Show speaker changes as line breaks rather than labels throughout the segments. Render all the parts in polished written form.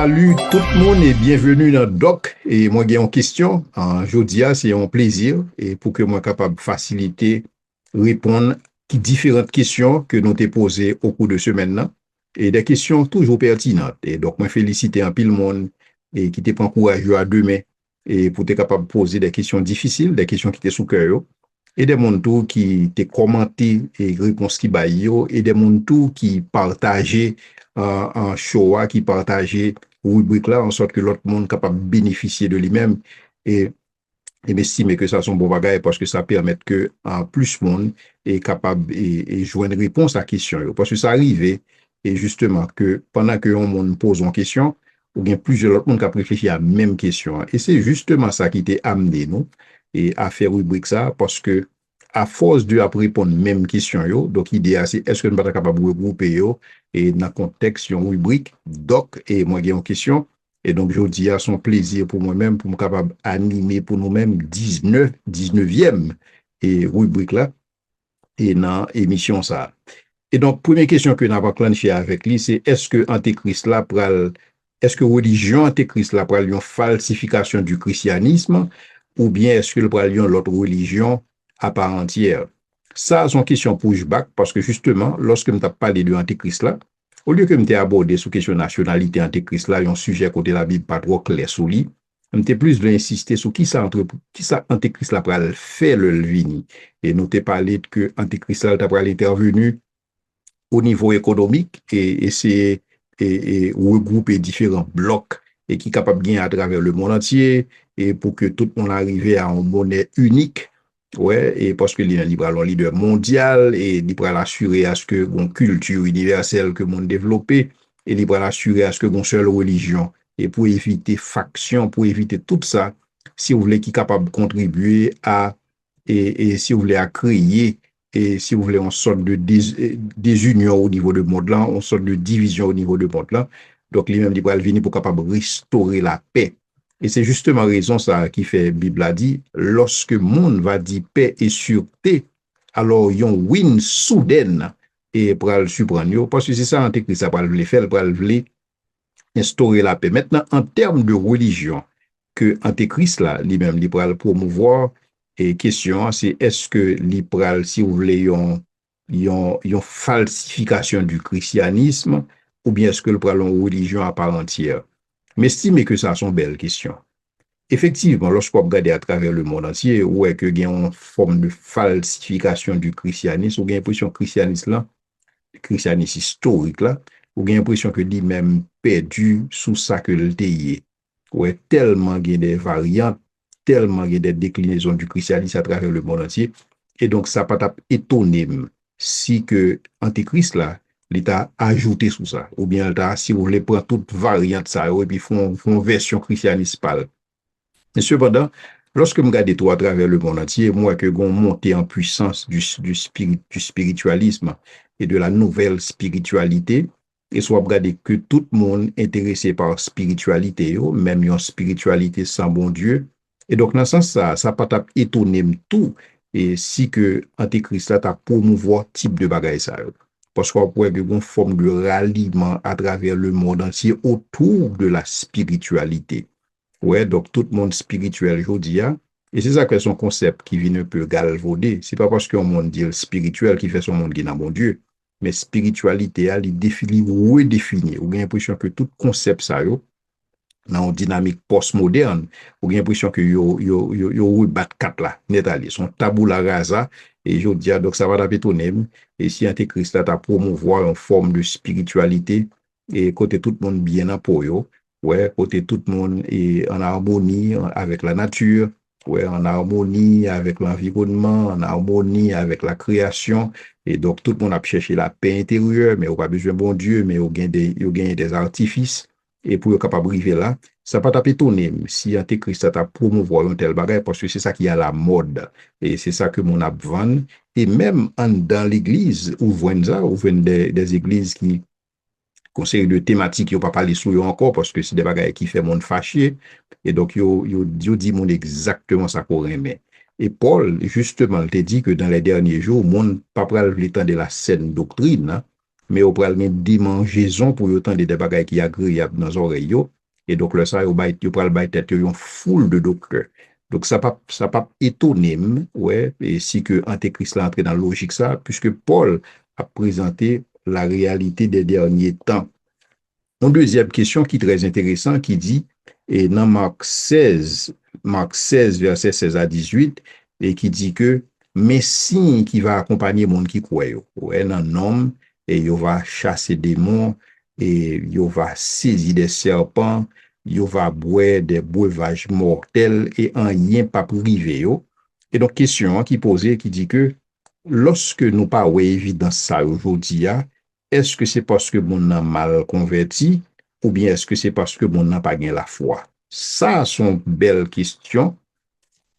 Salut tout le monde et bienvenue dans Doc. Et moi, j'ai une question. Aujourd'hui, c'est un plaisir et pour que moi capable de faciliter répondre à différentes questions que nous t'ai posées au cours de semaine là. Et des questions toujours pertinentes. Et donc, moi, féliciter un pile monde et qui te prend courage à demain et pour être capable de poser des questions difficiles, des questions qui te sous cœur et des monde tout qui te commenté et réponses qui baillent et des monde tout qui partageaient en show qui partageait rubrique là en sorte que l'autre monde capable de bénéficier de lui-même et, et m'estimer que ça sont bon bagage parce que ça permet que en plus monde est capable et joindre réponse à la question parce que ça arrive et justement que pendant que on monde pose une question ou bien plusieurs autres monde qui réfléchi à la même question et c'est justement ça qui t'est amené nous et à faire rubrique ça parce que à force de répondre même question yo, donc l'idée c'est est-ce que nous sommes capable de regrouper yo et dans le contexte une rubrique doc et moi j'ai une question et donc je dis à son plaisir pour moi-même pour me capable animer pour nous-mêmes 19e et rubrique là et dans émission ça. Et donc première question que nous avons planifié avec lui c'est est-ce que Antéchrist là pral est-ce que religion Antéchrist là pral une falsification du christianisme ou bien est-ce que le pral l'autre religion à part entière? Ça, c'est une question pushback parce que justement, lorsque je parlé de Antéchrist là, au lieu que je abordé sur question nationalité Antéchrist là, un sujet côté la Bible pas trop clair sur lui, je plus voulu insister sur qui ça Antéchrist là pral fait le vini. Et nous t'ai parlé que Antéchrist là pral intervenu au niveau économique et essayer et regrouper différents blocs et qui est capable de gagner à travers le monde entier et pour que tout le monde arrive à une monnaie unique. Ouais, et parce que il est un leader mondial et il va l'assurer à ce que une culture universelle que le monde développé et il va l'assurer à ce que une seule religion et pour éviter faction, pour éviter tout ça, si vous voulez qui est capable de contribuer à et si vous voulez à créer et si vous voulez, on sorte de désunion au niveau de monde là, on sorte de division au niveau de monde là. Donc, lui-même, il va venir pour capable de restaurer la paix. Et c'est justement raison ça qui fait Bible a dit, lorsque monde va dire paix et sûreté, alors yon win soudaine et pour le surprendre, parce que c'est ça Antéchrist ça va le faire, pour le instaurer la paix. Maintenant, en termes de religion, que Antéchrist là, lui-même, il va le promouvoir, et question, c'est est-ce que l'Ipral, si vous voulez, une falsification du christianisme, ou bien est-ce que le pral une religion à part entière? Mais estimez que ça sont belles questions. Effectivement, lorsqu'on regarde à travers le monde entier, où est que il y a une forme de falsification du christianisme, ou bien l'impression que le christianisme là, le christianisme historique là, ou bien l'impression que lui-même perdu sous ça que le TIE. Ouais, tellement il y a des variantes, tellement il y a des déclinaisons du christianisme à travers le monde entier. Et donc, ça pas étonné si que Antéchrist là, l'État a ajouté sous ça. Ou bien l'État, si vous voulez prendre toute variante ça, et puis font version christianiste pâle. Mais cependant, lorsque je regarde tout à travers le monde entier, moi que gon montée en puissance du spiritualisme et de la nouvelle spiritualité, et soit regarder que tout le monde est intéressé par spiritualité, même une spiritualité sans bon Dieu. Et donc, dans ce sens, ça pas étonné tout, et si que Antéchrist a promouvoir type de bagaille ça. Parce qu'on pourrait avoir une forme de ralliement à travers le monde entier autour de la spiritualité. Ouais, donc tout le monde spirituel, je dis, hein. Et c'est ça que son concept qui vient un peu galvaudé. C'est pas parce qu'on monde dit spirituel qui fait son monde qui n'a bon Dieu. Mais spiritualité, elle est définie, redéfinie. Ou bien l'impression que tout concept ça, yo, dans une dynamique postmoderne, ou bien l'impression que yo rebat quatre là, net allé, son tabula rasa, et je dis, donc ça va t'étonner. Et si Antéchrist là, t'a promouvoir une forme de spiritualité, et côté tout le monde bien en pour yo, ouais, côté tout le monde est en harmonie avec la nature, ouais, en harmonie avec l'environnement, en harmonie avec la création, et donc tout le monde a cherché la paix intérieure, mais on pas besoin de bon Dieu, mais on gagne des artifices, et pour être capable de arriver là, ça pas étonner si Antéchrist a promouvoir un tel bagage, parce que c'est ça qui est à la mode, et c'est ça que mon a vendre, et même dans l'église, ou voit des églises qui conseil de thématiques, yo pas parlé sur eux encore parce que c'est des bagages qui fait monde fâché et donc yo dit monde exactement ça qu'on remet. Et Paul, justement, il te dit que dans les derniers jours, monde pas pral le temps de la saine doctrine, hein, mais au pral gen démangeaison pour autant des bagages qui agréable dans oreilles yo. Et donc le ça yo pral bay tête yo une foule de docteurs. Donc ça pas étonné, ouais, et si que Antéchrist là entré dans la logique ça, puisque Paul a présenté la réalité des derniers temps. Une deuxième question qui est très intéressante, qui dit, et dans Marc 16, verset 16 à 18, et qui dit que, mais signe qui va accompagner monde qui croit, ouais, un homme, et il va chasser des démons, et il va saisir des serpents, il va boire des breuvages mortels, et en rien pas privé, yo. Et donc, question qui posée, qui dit que, lorsque nous pas ouais, évidence ça aujourd'hui, est-ce que c'est parce que mon a mal converti ou bien est-ce que c'est parce que mon n'a pas gagné la foi? Ça, sont belles questions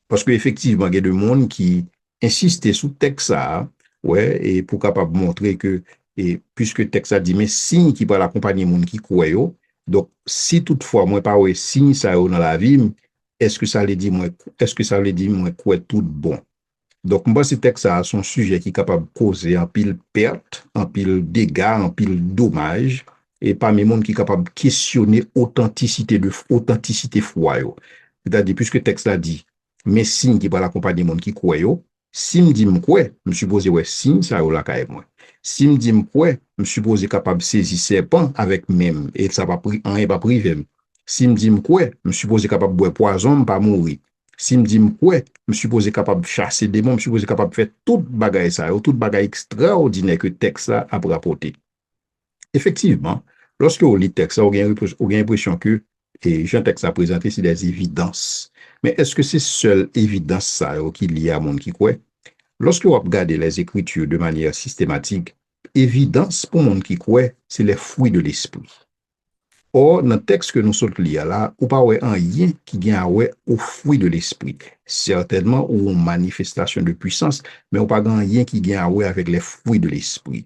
parce qu'effectivement, il y a des gens qui insistent sur le texte ça, ouais, et pour capable montrer que, et puisque le texte a dit, mais signe qui va l'accompagner monde qui croit, donc si toutefois, moi, pas ouais, signe ça dans la vie, est-ce que ça veut dire, moi, est-ce que ça veut dire, moi, quoi tout bon? Donc, moi, ce texte-là a son sujet qui est capable de causer un pile perte, un pile dégâts, un pile dommage, et parmi les gens qui est capable de questionner authenticité foi. C'est-à-dire, puisque le texte là dit, mais signe qui va l'accompagner des gens qui croient, si me dit me quoi, je suppose ouais signe ça ou la caille moi. Si me dit me quoi, je suppose capable de saisir serpent avec même et ça va pas privé. Si me dit me quoi, je suppose capable de boire poison pas mourir. Si me dit me quoi, je suppose capable de chasser des démons, je suppose capable de faire toute bagaille ça, toute bagaille extraordinaire que le texte là a rapporté. Effectivement, lorsque on lit le texte, on a l'impression que et Jean texte a présenté, c'est des évidences. Mais est-ce que c'est seule évidence ça qui est liée à monde qui croit? Lorsque vous regardez les Écritures de manière systématique, évidence pour monde qui croit, c'est les fruits de l'esprit. Or, dans le texte que nous sommes lire là, ou pas un lien qui vient au fruit de l'esprit. Certainement, ou une manifestation de puissance, mais ou pas un lien qui vient avec les fruits de l'esprit.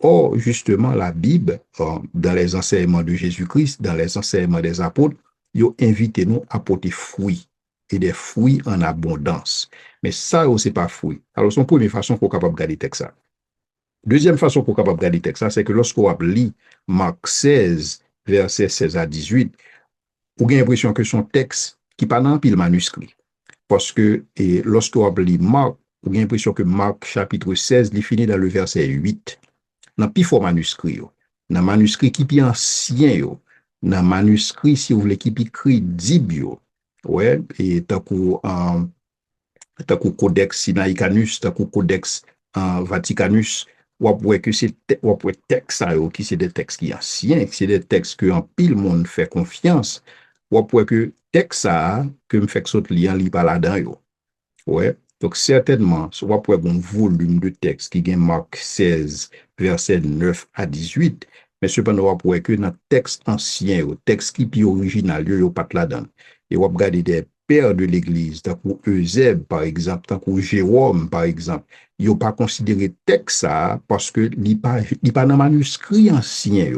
Or, justement, la Bible, dans les enseignements de Jésus-Christ, dans les enseignements des apôtres, ils ont invité nous à porter fruits et des fruits en abondance. Mais ça, c'est pas fruit. Alors, son première façon pour capable de garder texte ça. Deuxième façon pour capable de garder texte ça, c'est que lorsqu'on lit Marc 16, verset 16 à 18, on a l'impression que son texte qui pas dans pile manuscrit. Parce que lorsqu'on lit Marc, on a l'impression que Marc chapitre 16, il finit dans le verset 8. Dans plus fort manuscrit, dans manuscrit qui est ancien, dans manuscrit, si vous voulez, qui est crédible, ouais, et tant que codex Sinaicanus, tant que codex Vaticanus, ou que c'est texte qui c'est des textes qui anciens, c'est des textes que en pile monde fait confiance, ou que texte ça que me fait que sauter lien li pas là-dedans. Ouais. Donc, certainement, soit pour un volume de texte qui gagne Marc 16, verset 9 à 18, mais cependant, on pourrait que dans le texte ancien, le texte qui est original, il n'y a pas là-dedans. Et on va regarder des pères de l'Église, tant que Eusèbe, par exemple, tant que Jérôme, par exemple, ils n'ont pas considéré texte ça parce que il n'est pas dans manuscrit ancien.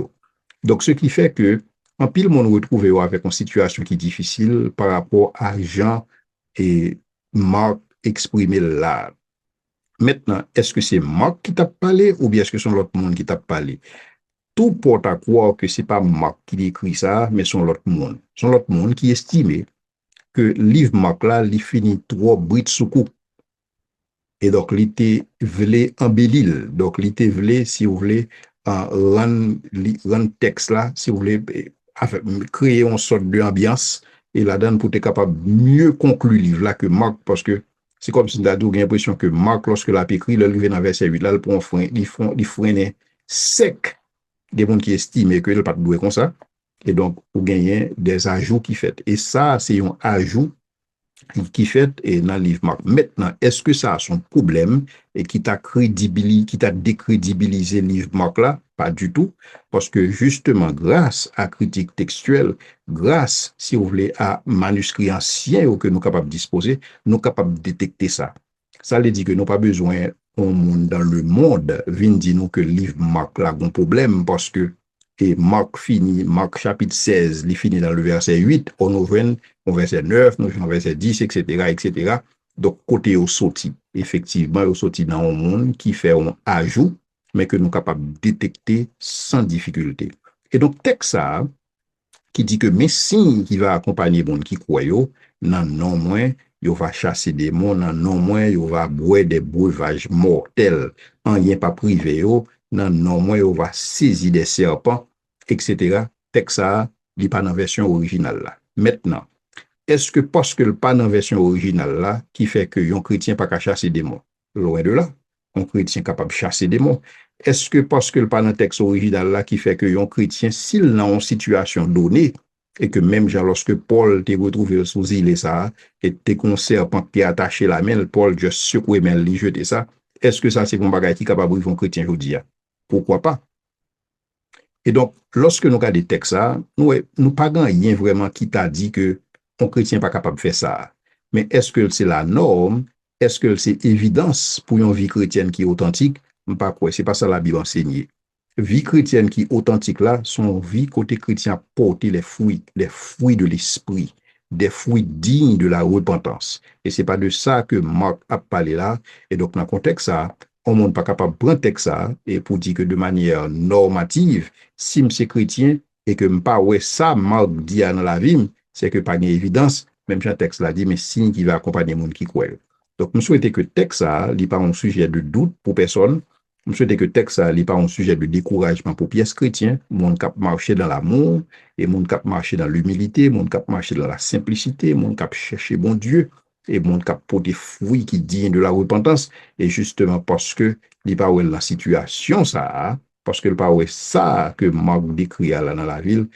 Donc, ce qui fait que, en pile, on retrouve avec une situation qui est difficile par rapport à Jean et Marc exprimé là. Maintenant, est-ce que c'est Marc qui t'a parlé ou bien est-ce que c'est l'autre monde qui t'a parlé? Tout porte à croire que c'est pas Marc qui écrit ça, mais c'est l'autre monde. C'est l'autre monde qui estime que le livre Marc là, il finit trop brut sous coup. Et donc, il était voulu embellir. Donc, il était voulu, si vous voulez, rendre texte là, si vous voulez, créer une sorte d'ambiance et là-dedans pour être capable de mieux conclure le livre là que Marc, parce que c'est comme si on a l'impression que Marc, lorsque l'a écrit, le livre dans verset 8, là, il prend frein, il freine sec des gens qui estiment que il pas doué comme ça. Et donc, vous gagnez des ajouts qui fait. Et ça, c'est un ajout qui fait dans le livre Marc. Maintenant, est-ce que ça a son problème et qui t'a décrédibilisé le livre Marc là? Pas du tout. Parce que justement, grâce à critique textuelle, grâce, si vous voulez, à manuscrits anciens que nous sommes capables de disposer, nous sommes capables de détecter ça. Ça veut dire que nous n'avons pas besoin au monde dans le monde vient dire nous que le livre Marc là a un problème parce que et Marc chapitre 16, il finit dans le verset 8, on nous vient au verset 9, nous au verset 10, etc., etc. Donc, côté au sorti, effectivement, au sorti dans un monde qui fait un ajout mais que nous sommes capables de détecter sans difficulté. Et donc, texte ça, qui dit que mes signes qui va accompagner bon qui croit yo, non moins, yo va chasser des démons, non moins, yo va boire des breuvages mortels, en rien pas privé yo, non moins, yo va saisir des serpents, etc. Texte ça, il pas dans la version originale là. Maintenant, est-ce que parce que le pas dans la version originale là, qui fait que un chrétien pas qu'à chasser des démons? Loin de là. Un chrétien capable de chasser des démons. Est-ce que parce que le pas dans le texte original là, qui fait que un chrétien, s'il est en situation donnée, et que même genre, lorsque Paul t'est retrouvé sous île et ça, et t'es qu'on serpent qui est attaché la main, Paul juste secoué mais il jeté ça, est-ce que ça c'est un bagage qui est capable de vivre un chrétien aujourd'hui? Pourquoi pas? Et donc, lorsque nous regardons des textes, nous pas rien vraiment qui t'a dit que un chrétien pas capable de faire ça. Mais est-ce que c'est la norme? Est-ce que c'est évidence pour une vie chrétienne qui est authentique? Pas quoi, c'est pas ça la Bible enseigne. Vie chrétienne qui est authentique là, son vie côté chrétien porter les fruits de l'esprit, des fruits dignes de la repentance. Et c'est pas de ça que Marc a parlé là. Et donc, dans le contexte ça, on n'est pas capable de prendre texte ça et pour dire que de manière normative, si je suis chrétien et que je pas ouais ça Marc dit dans la vie, c'est que pas d'évidence, même si un texte l'a dit, mais signe qui va accompagner les gens qui croient. Donc, je souhaite que le texte ça n'est pas un sujet de doute pour personne. Je souhaite que le texte ça n'est pas un sujet de découragement pour pièces chrétiens, monde qui marcher dans l'amour, et monde qui marcher dans l'humilité, monde qui marcher dans la simplicité, monde qui chercher bon Dieu, et monde qui pour des fruits qui dignent de la repentance, et justement parce que il pas la situation ça, parce que le pas ça que Marc décrit là dans la ville,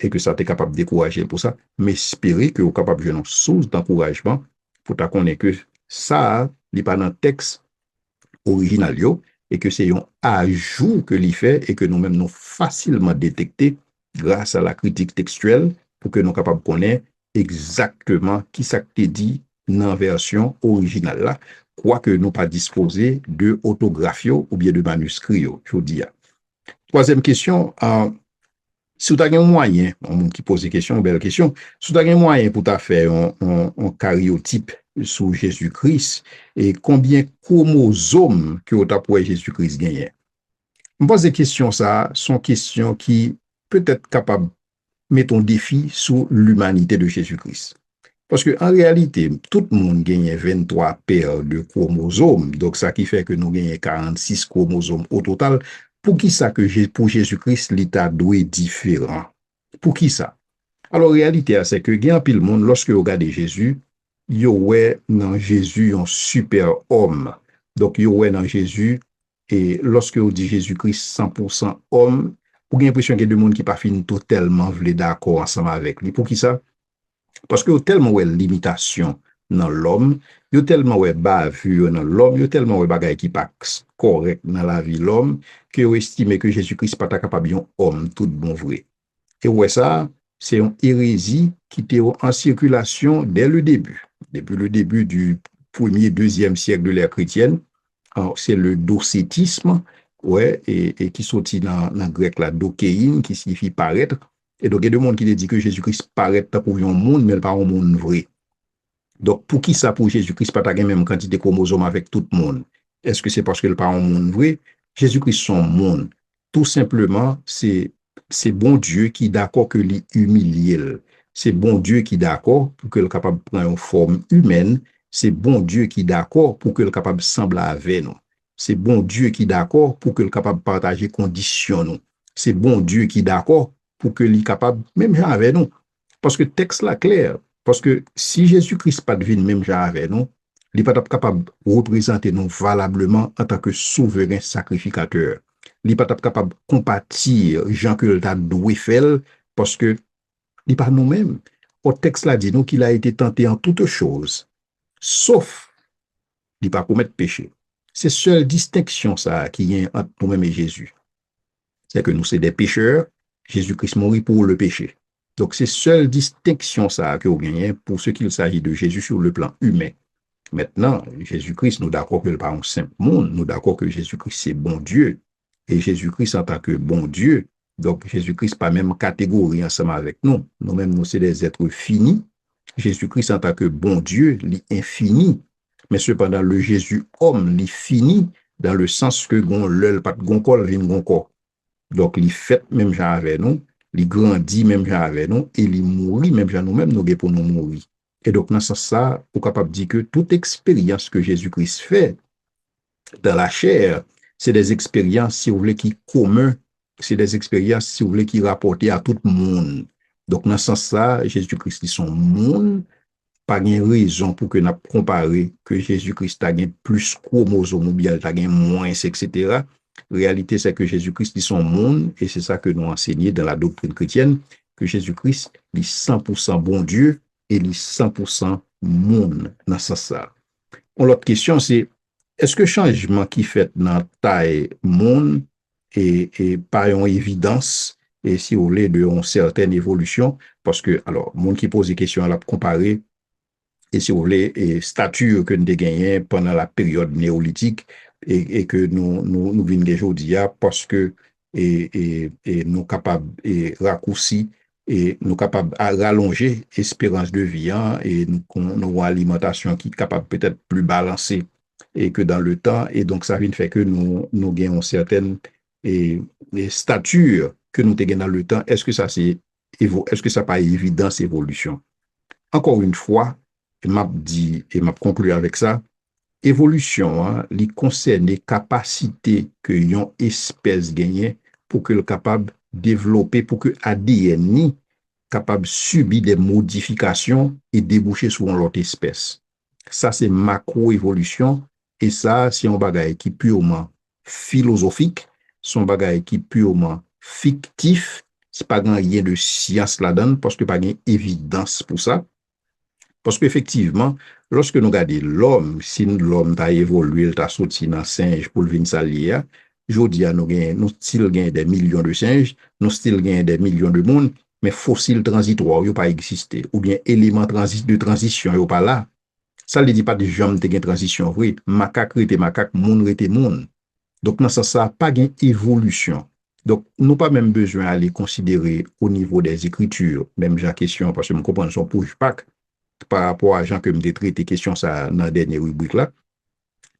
et que ça t'est capable de décourager pour ça, mais espérer que vous capable de jouer une source d'encouragement pour ta connaître que ça, il pas dans le texte original yo, et que c'est un ajout que l'y fait et que nous-mêmes nous facilement détecter grâce à la critique textuelle pour que nous capables de connaître exactement qui ça dit dans la version originale là, quoique nous pas disposer de autographie ou bien de manuscrit, je vous dis. Troisième question, si vous avez un moyen, on qui pose des questions, belle question, si vous avez un moyen pour faire un karyotype sur Jésus-Christ, et combien de chromosomes que vous avez Jésus-Christ gagné? Je pose des questions, ça sont questions qui peut-être capables de mettre un défi sur l'humanité de Jésus-Christ. Parce qu'en réalité, tout le monde gagne 23 paires de chromosomes, donc ça qui fait que nous gagnons 46 chromosomes au total. Pour qui ça que pour Jésus-Christ, l'état doit être différent? Pour qui ça? Alors, la réalité, c'est que gagne pile monde, lorsque vous regardez Jésus, yo ouais dans Jésus un super homme. Donc, yo ouais dans Jésus, et lorsque vous dit Jésus-Christ 100% homme, vous avez l'impression qu'il y a des gens qui ne pas fin totalement d'accord ensemble avec lui. Pour qui ça? Parce que yo tellement ouais limitation dans l'homme, yo tellement ouais bavure dans l'homme, yo tellement ouais bagay qui pas correct dans la vie l'homme, que yo estime que Jésus-Christ pas capable un homme tout bon vrai. Et ouais ça, c'est une hérésie qui était en circulation dès le début. Depuis le début du premier, deuxième siècle de l'ère chrétienne, c'est le docétisme, ouais, et qui sortit dans le grec la dokéine, qui signifie paraître. Et donc, il y a des gens qui disent que Jésus-Christ paraît pour un monde, mais pas un monde vrai. Donc, pour qui ça pour Jésus-Christ pas la même quantité de chromosomes avec tout le monde? Est-ce que c'est parce qu'il n'est pas un monde vrai? Jésus-Christ son monde. Tout simplement, c'est bon Dieu qui est d'accord que lui humilie. C'est bon Dieu qui est d'accord pour qu'il soit capable de prendre une forme humaine. C'est bon Dieu qui est d'accord pour qu'il soit capable de sembler avec nous. C'est bon Dieu qui est d'accord pour qu'il soit capable de partager conditions nous. C'est bon Dieu qui est d'accord pour qu'il soit capable, même avec nous. Parce que le texte là clair. Parce que si Jésus-Christ pas devine même genre avec nous, il n'est pas capable de représenter nous valablement en tant que souverain sacrificateur. Il n'est pas capable de compatir Jean que le doué fait parce que il n'est pas nous-mêmes. Au texte là dit nous qu'il a été tenté en toutes choses, sauf il n'est pas commettre péché. C'est seule distinction ça qui y a entre nous-mêmes et Jésus. C'est que nous sommes des pécheurs, Jésus-Christ mourit pour le péché. Donc, c'est seule distinction ça que vous gagnez pour ce qu'il s'agit de Jésus sur le plan humain. Maintenant, Jésus-Christ, nous d'accord que le pas un simple monde, nous d'accord que Jésus-Christ c'est bon Dieu. Et Jésus-Christ en tant que bon Dieu, donc Jésus-Christ pas même catégorie ensemble avec nous. Nous-mêmes, nous sommes des êtres finis. Jésus-Christ en tant que bon Dieu, l'infini. Mais cependant, le Jésus homme, l'infini, dans le sens que gon l'œil pas gon col vin gon corps. Donc, il fait même gens avec nous, il grandit même gens avec nous, et il mourit même gens nous-mêmes, nous pour nous mourir. Et donc, dans ce sens, ça, on est capable de dire que toute expérience que Jésus-Christ fait dans la chair, c'est des expériences, si vous voulez, qui communes, c'est des expériences, si vous voulez, qui rapportent à tout le monde. Donc, dans ce sens, ça, Jésus-Christ, ils sont monde, pas de raison pour que nous comparer que Jésus-Christ a plus chromosomes ou bien a moins, etc. La réalité, c'est que Jésus-Christ est son monde et c'est ça que nous enseignons dans la doctrine chrétienne, que Jésus-Christ est 100% bon Dieu et il est 100% monde dans ce sens. L'autre question, c'est est-ce que changement qui fait dans taille monde et par une évidence et si vous voulez de une certaine évolution parce que alors monde qui pose des questions à la comparer et si vous voulez, et stature que nous avons gagné pendant la période néolithique et que nous venons aujourd'hui parce que et nous capables de raccourcir et nous capables de rallonger l'espérance de vie hein, et nous avons une alimentation qui est capable peut-être plus balancée et que dans le temps et donc ça vient fait que nous gagnons certaines et statures que nous avons dans le temps. Est-ce que ça c'est est-ce que ça pas évidence évolution? Encore une fois, m'a dit et m'a conclu avec ça, évolution, hein, li concerne les capacités que yon espèce gagne pour que le capable développer, pour que ADN ni capable subir des modifications et déboucher sur l'autre espèce. Ça, c'est macro-évolution et ça, c'est un bagage qui est purement philosophique, c'est un bagage qui est purement fictif, c'est pas rien de science là-dedans parce que pas gain évidence pour ça. Parce qu'effectivement, lorsque nous regardons l'homme, si l'homme a évolué, il a sorti dans singe pour le venir s'allier, aujourd'hui, nous still gagnons des millions de singes, nous still gagnons des millions de monde, mais fossiles transitoires, ils n'ont pas existé. Ou bien éléments de transition, ils n'ont pas là. Ça ne dit pas de jamais de transition, oui. Macaque rete macaque, monde rete monde. Donc, dans ce sens, ça n'a pas d'évolution. Donc, nous n'avons pas même besoin d'aller considérer au niveau des écritures, même j'ai la question, parce que je comprends son pushback, par rapport à gens que me traité question ça dans la dernière rubrique là,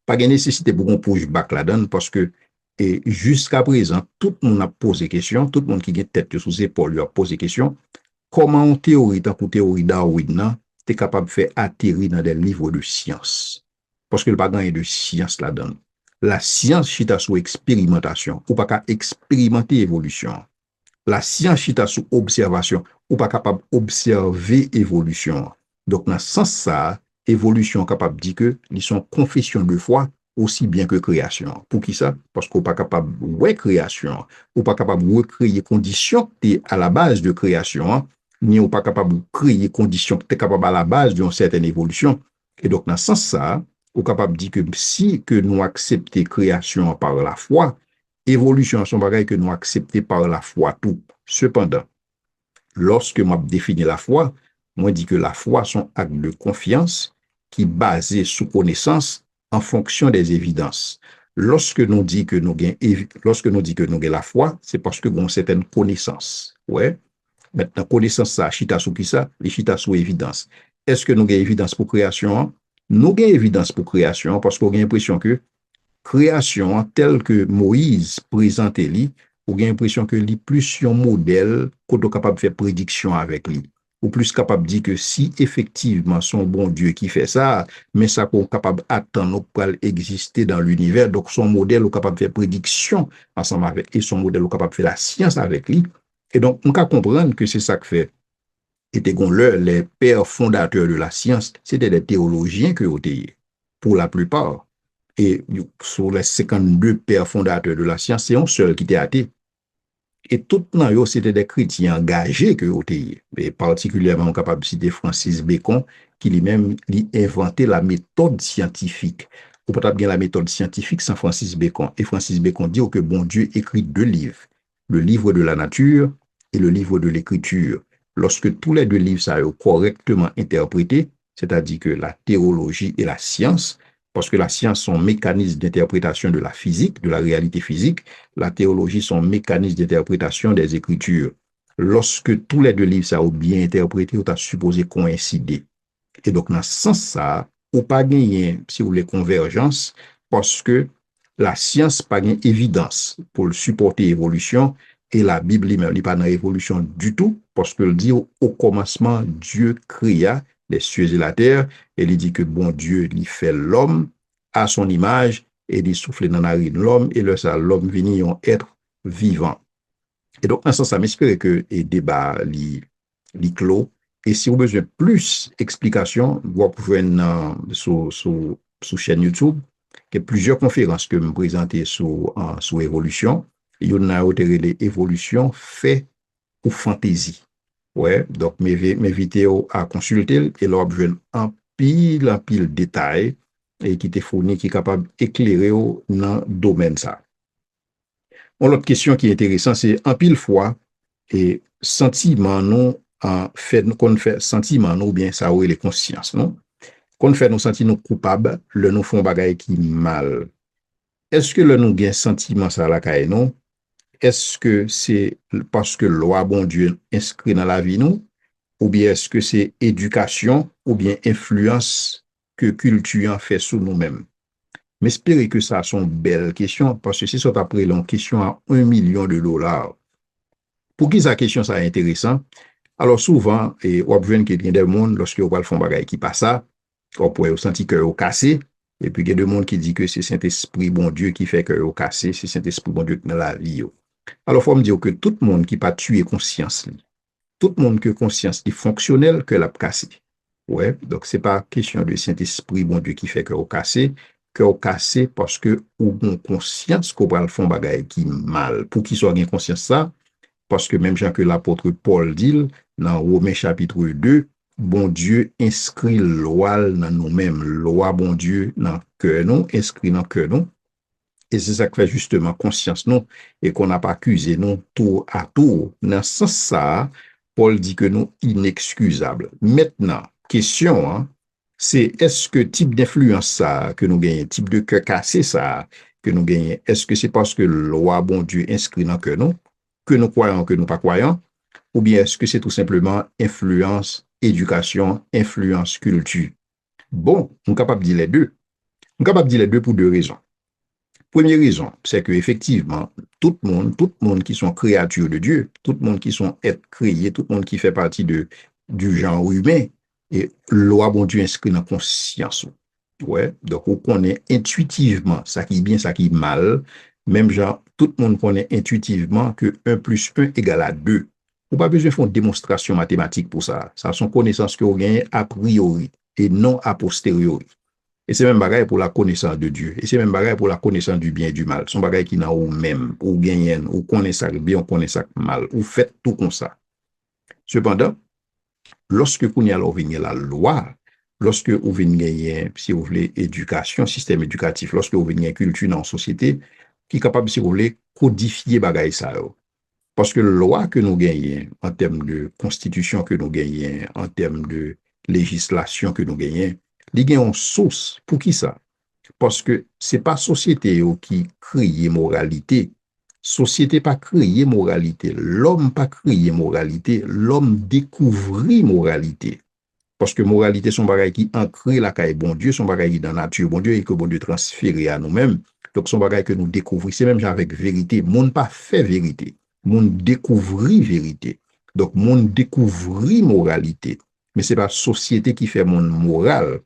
pas de nécessité pour qu'on pushback là-dedans parce que et jusqu'à présent, tout le monde a posé question, tout le monde qui a tête sous ses épaules lui a posé question, comment en théorie, tant que théorie Darwin, tu es capable de faire atterrir dans des livres de science. Parce que le pas de science là-dedans. La science, c'est sous expérimentation, ou pas qu'à expérimenter évolution. La science, c'est sous observation, ou pas capable d'observer évolution. Donc, dans ce sens, évolution capable de dire que ils sont confession de foi aussi bien que création. Pour qui ça? Parce qu'on n'est pas capable de création, ou pas capable de recréer conditions qui à la base de création, ni ou pas capable de créer conditions qui sont capables à la base d'une certaine évolution. Et donc, dans ce sens, on est capable de dire que si que nous acceptons création par la foi, évolution sont bagages que nous acceptons par la foi tout. Cependant, lorsque moi définis la foi, moi dis que la foi sont acte de confiance qui basé sous connaissance en fonction des évidences. Lorsque nous dit que nous gagnons la foi, c'est parce que nous avons certaines connaissances. Ouais. Maintenant, connaissance ça, chita sous qui ça? Les chita sous évidence. Est-ce que nous avons évidence pour création? Nous avons évidence pour création parce qu'on a l'impression que création telle que Moïse présentait lui, ou a l'impression que lui plus un modèle qu'on est capable de faire prédiction avec lui. Ou plus capable de dire que si effectivement son bon Dieu qui fait ça, mais ça qu'on est capable d'attendre pour exister dans l'univers, donc son modèle est capable de faire prédiction ensemble avec, et son modèle est capable de faire la science avec lui. Et donc, on peut comprendre que c'est ça que fait. Et les pères fondateurs de la science, c'était des théologiens que vous étiez, pour la plupart. Et sur les 52 pères fondateurs de la science, c'est un seul qui était athée. Et tout le monde, c'était des chrétiens engagés que vous étiez. Et particulièrement, on est capable de citer Francis Bacon, qui lui-même a inventé la méthode scientifique. On peut pas bien la méthode scientifique sans Francis Bacon. Et Francis Bacon dit que bon Dieu écrit deux livres. Le livre de la nature et le livre de l'écriture. Lorsque tous les deux livres sont correctement interprétés, c'est-à-dire que la théologie et la science, parce que la science sont mécanismes d'interprétation de la physique, de la réalité physique, la théologie sont mécanismes d'interprétation des écritures. Lorsque tous les deux livres sont bien interprétés, on a supposé coïncider. Et donc, dans ce sens, ça, ou pas gagner, si vous voulez, convergence, parce que la science pas une évidence pour le supporter évolution et la Bible lui-même n'est pas dans l'évolution du tout parce que le dit au commencement Dieu créa les cieux et la terre et il dit que bon Dieu lui fait l'homme à son image et il souffle dans la narine l'homme et le ça l'homme vini un être vivant. Et donc, dans ce sens, ça m'espère que les débats li clos. Et si vous avez besoin de plus d'explications, vous pouvez sur chaîne YouTube, il y a plusieurs conférences que je me présenter sur évolution. Il y en a autre les évolutions fait ou fantaisie. Ouais, donc mes vidéos à consulter et là, je en pile détail et qui te fourni, qui est capable d'éclairer dans le domaine ça. Bon, l'autre question qui est intéressante, c'est en pile fois, et sentiment non, qu'on fait sentiment non, ou bien ça, oui, les consciences, non? Qu'on fait nous sentir nous coupables, le nous font bagaille qui mal. Est-ce que le nous gain sentiment ça la caille, non? Est-ce que c'est parce que loi, bon Dieu, inscrit dans la vie, nous? Ou bien est-ce que c'est éducation ou bien influence que culture fait sur nous-mêmes? Mais espérez que ça sont belles questions parce que si c'est après une question à 1 million de dollars, pour qui sa question ça est intéressant? Alors souvent, et on voit qu'il y a des gens, lorsque on va le faire bagaille qui passe ça, on pourrait sentir que au cassé, et puis il y a des gens qui disent que c'est Saint-Esprit, bon Dieu, qui fait que au cassé, c'est Saint-Esprit, bon Dieu, dans la vie. Alors, il faut me dire que tout le monde qui pas tué conscience, tout le monde que conscience est fonctionnelle, que l'a cassé. Ouais, donc c'est pas question de Saint-Esprit, bon Dieu, qui fait que au cassé parce que ou on conscience qu'on va le faire bagaille qui mal. Pour qu'il soit bien conscience ça, parce que même Jean que l'apôtre Paul dit dans Romains chapitre 2, bon Dieu inscrit loi dans nous-mêmes, loi bon Dieu dans cœur nous, inscrit dans cœur nous. Et c'est ça qui fait justement conscience nous et qu'on n'a pas accusé nous tour à tour. Dans ce sens ça, Paul dit que nous inexcusables. Maintenant, question, hein, c'est est-ce que type d'influence ça que nous gagnons, type de cœur cassé ça que nous gagnons, est-ce que c'est parce que loi bon Dieu inscrit dans que nous croyons, que nous pas croyons, ou bien est-ce que c'est tout simplement influence, éducation, influence, culture? Bon, on est capable de dire les deux. On est capable de dire les deux pour deux raisons. Première raison, c'est que effectivement, tout le monde qui sont créatures de Dieu, tout le monde qui sont êtres créés, tout le monde qui fait partie du genre humain, et loi bon Dieu inscrit dans la conscience. Ouais, donc on connaît intuitivement ça qui est bien, ça qui est mal. Même genre, tout le monde connaît intuitivement que 1 + 1 égale à 2. On pas besoin de faire une démonstration mathématique pour ça. Ça sont connaissances que vous gagnez a priori et non a posteriori. Et c'est même bagaille pour la connaissance de Dieu. Et c'est même bagaille pour la connaissance du bien et du mal. Son bagaille qui n'a ou même, ou gagnent, ou connaît ça bien, ou connaît ça mal, ou fait tout comme ça. Cependant, lorsque vous venez la loi, lorsque vous venez, si vous voulez, éducation, système éducatif, lorsque vous venez culture dans la société, qui est capable, si vous voulez, codifier bagaille ça. Parce que la loi que nous gagnons, en termes de constitution que nous gagnons, en termes de législation que nous gagnons, il y a une source. Pour qui ça? Parce que ce n'est pas la société qui crée moralité. Société pas créer moralité. L'homme pas créer moralité. L'homme découvrit moralité. Parce que moralité, son bagage qui ancré la caille bon Dieu, son bagage qui dans la nature bon Dieu et que bon Dieu transféré à nous-mêmes. Donc, son bagage que nous découvrons, c'est même avec vérité. Monde pas fait vérité. Monde découvrit vérité. Donc, monde découvrit moralité. Mais c'est pas société qui fait monde moral.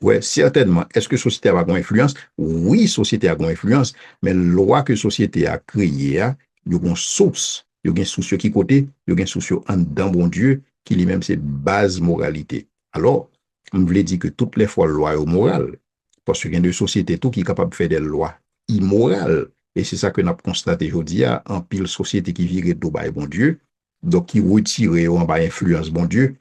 Ouais, certainement. Est-ce que société a une influence? Oui, société a une influence, mais loi que société a créée, il y a une source. Il y a une source qui côté, il y a une source en dedans bon Dieu, qui lui-même c'est base moralité. Alors, on voulait dire que toutes les fois loi est morale, parce qu'il y a des sociétés tout qui est capable de faire des lois immorales. Et c'est ça que nous avons constaté aujourd'hui, en pile société qui virait d'au bas bon Dieu, donc qui retire en bas influence bon Dieu,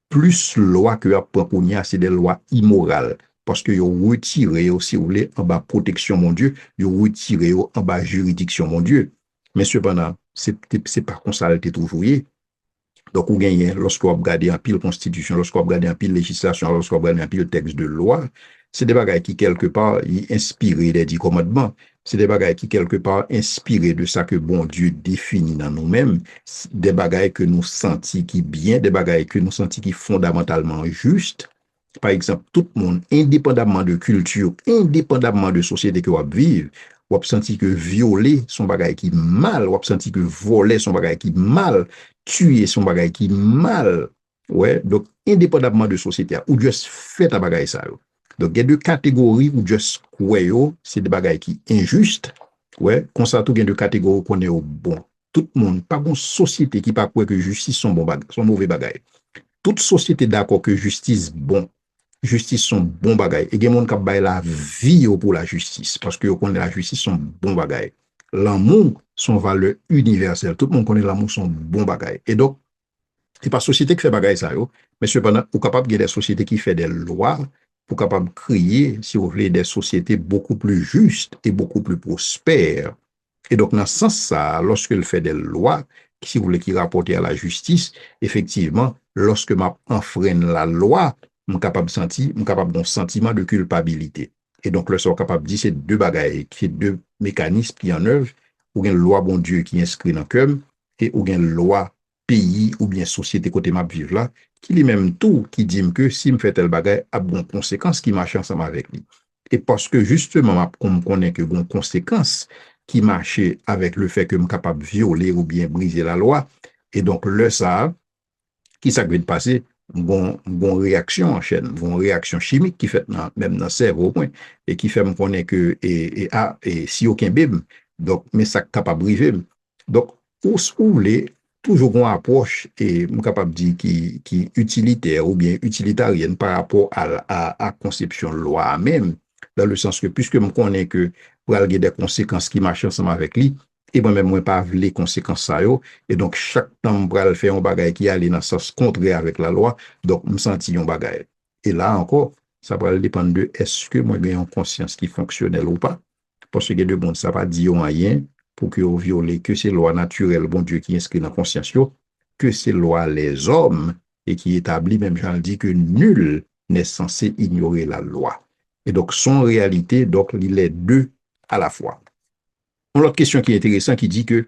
plus loi que apprend c'est des lois immorales. Parce que vous retirez, si vous voulez, en bas protection, mon Dieu, vous retirez en bas juridiction, mon Dieu. Mais cependant, c'est pas comme ça, toujours. Donc, vous gagnez, lorsque vous regardez un pile constitution, lorsque vous regardez un pile législation, lorsque vous regardez un pile texte de loi, c'est des bagages qui, quelque part, inspirent des 10 commandements. C'est des bagages qui, quelque part, inspirent de ça que bon Dieu définit dans nous-mêmes. Des bagages que nous sentons qui bien, des bagages que nous sentons qui fondamentalement justes. par exemple, tout le monde, indépendamment de culture, indépendamment de société que vous vivez, vous senti que violer son bagage qui mal, vous senti que voler son bagage qui mal, tuer son bagage qui mal. Ouais, donc, indépendamment de société, ou juste fait un bagage ça. Donc, il y a deux catégories où juste ouais, c'est des bagages qui injustes. Ouais, comme ça, tout il y a deux catégories qu'on est au bon. Tout le monde, pas une société qui pas quoi que justice sont bon bagage, sont mauvais bagages. Toute société d'accord que justice son bon bagay. Et gen moun kap bay la vie pour la justice. Parce que yo connaît la justice son bon bagay. L'amour son valeur universelle. Tout le monde connaît l'amour son bon bagay. Et donc, c'est pas société qui fait bagay ça yo, mais cependant, ou capable de des sociétés qui fait des lois pour capable créer, si vous voulez, des sociétés beaucoup plus justes et beaucoup plus prospères. Et donc, dans ce sens-là, lorsqu'il fait des lois, si vous voulez, qui rapportent à la justice, effectivement, lorsque m'a enfreine la loi, je suis capable de sentir, je suis capable d'un sentiment de culpabilité. Et donc, le sort capable de dire, c'est deux bagailles, c'est deux mécanismes qui en œuvre, ou une loi, bon Dieu, qui est inscrit dans le cœur, et ou une loi, pays, ou bien société côté m'a vivre là, qui lui même tout, qui dit que si me fait tel bagaille, a bon conséquence qui marche ensemble avec lui. Et parce que justement, on connaît que bon conséquence, qui marchait avec le fait que je suis capable de violer ou bien briser la loi. Et donc, le ça, qui ça vient de passer? Bon réaction en chaîne, bon réaction chimique qui fait même dans le cerveau, et qui fait me connaître que, et si aucun bim, donc, mais ça capable de briser. Donc, où se voulez, toujours une approche, et je capable de dire qui utilitaire ou bien utilitarienne par rapport à conception de loi même, dans le sens que, puisque je connais que pour avoir des conséquences qui marchent ensemble avec lui, et moi-même, moi, pas les conséquences ça yo, et donc chaque temps je faire un bagage qui allait dans le sens contraire avec la loi, donc je me sens un bagage. Et là encore, ça va dépendre de est-ce que moi j'ai une conscience qui est fonctionnelle ou pas, parce que de bon, ça va dire rien pour que vous violez que c'est loi naturelle, bon Dieu, qui est inscrit dans la conscience, que c'est loi les hommes, et qui établit, même j'en dis que nul n'est censé ignorer la loi. Et donc, son réalité, donc, il est deux à la fois. Une autre question qui est intéressante, qui dit que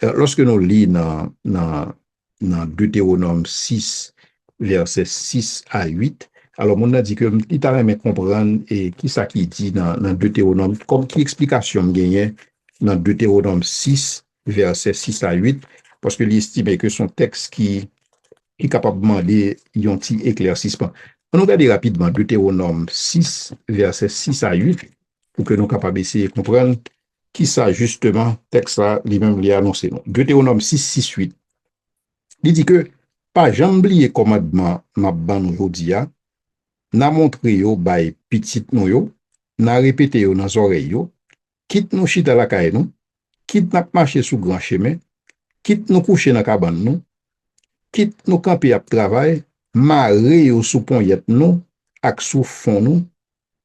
lorsque nous lisons dans Deutéronome 6, versets 6 à 8, alors on a dit que il t'a même comprendre et qui ça qui dit dans Deutéronome, comme qui explication gagnait dans Deutéronome 6, versets 6 à 8, parce que l'estime que son texte qui est capable de demander un petit éclaircissement. On regarde rapidement Deutéronome 6, versets 6 à 8, pour que nous capables d'essayer de comprendre qui ça justement, texte là, lui-même lui a annoncé. Deutéronome 6, 6, 8. Il dit que, pas jamais oublier commandement m'a ban aujourd'hui, n'a montré yo bay petit nou yo, n'a répété yo dans oreilles yo, quitte nous chita la caille nous, quitte n'a marcher sous grand chemin, quitte nous coucher dans cabane nous, quitte nous camper à travail, marrer yo sous ponyette nous, ak sous fond nous,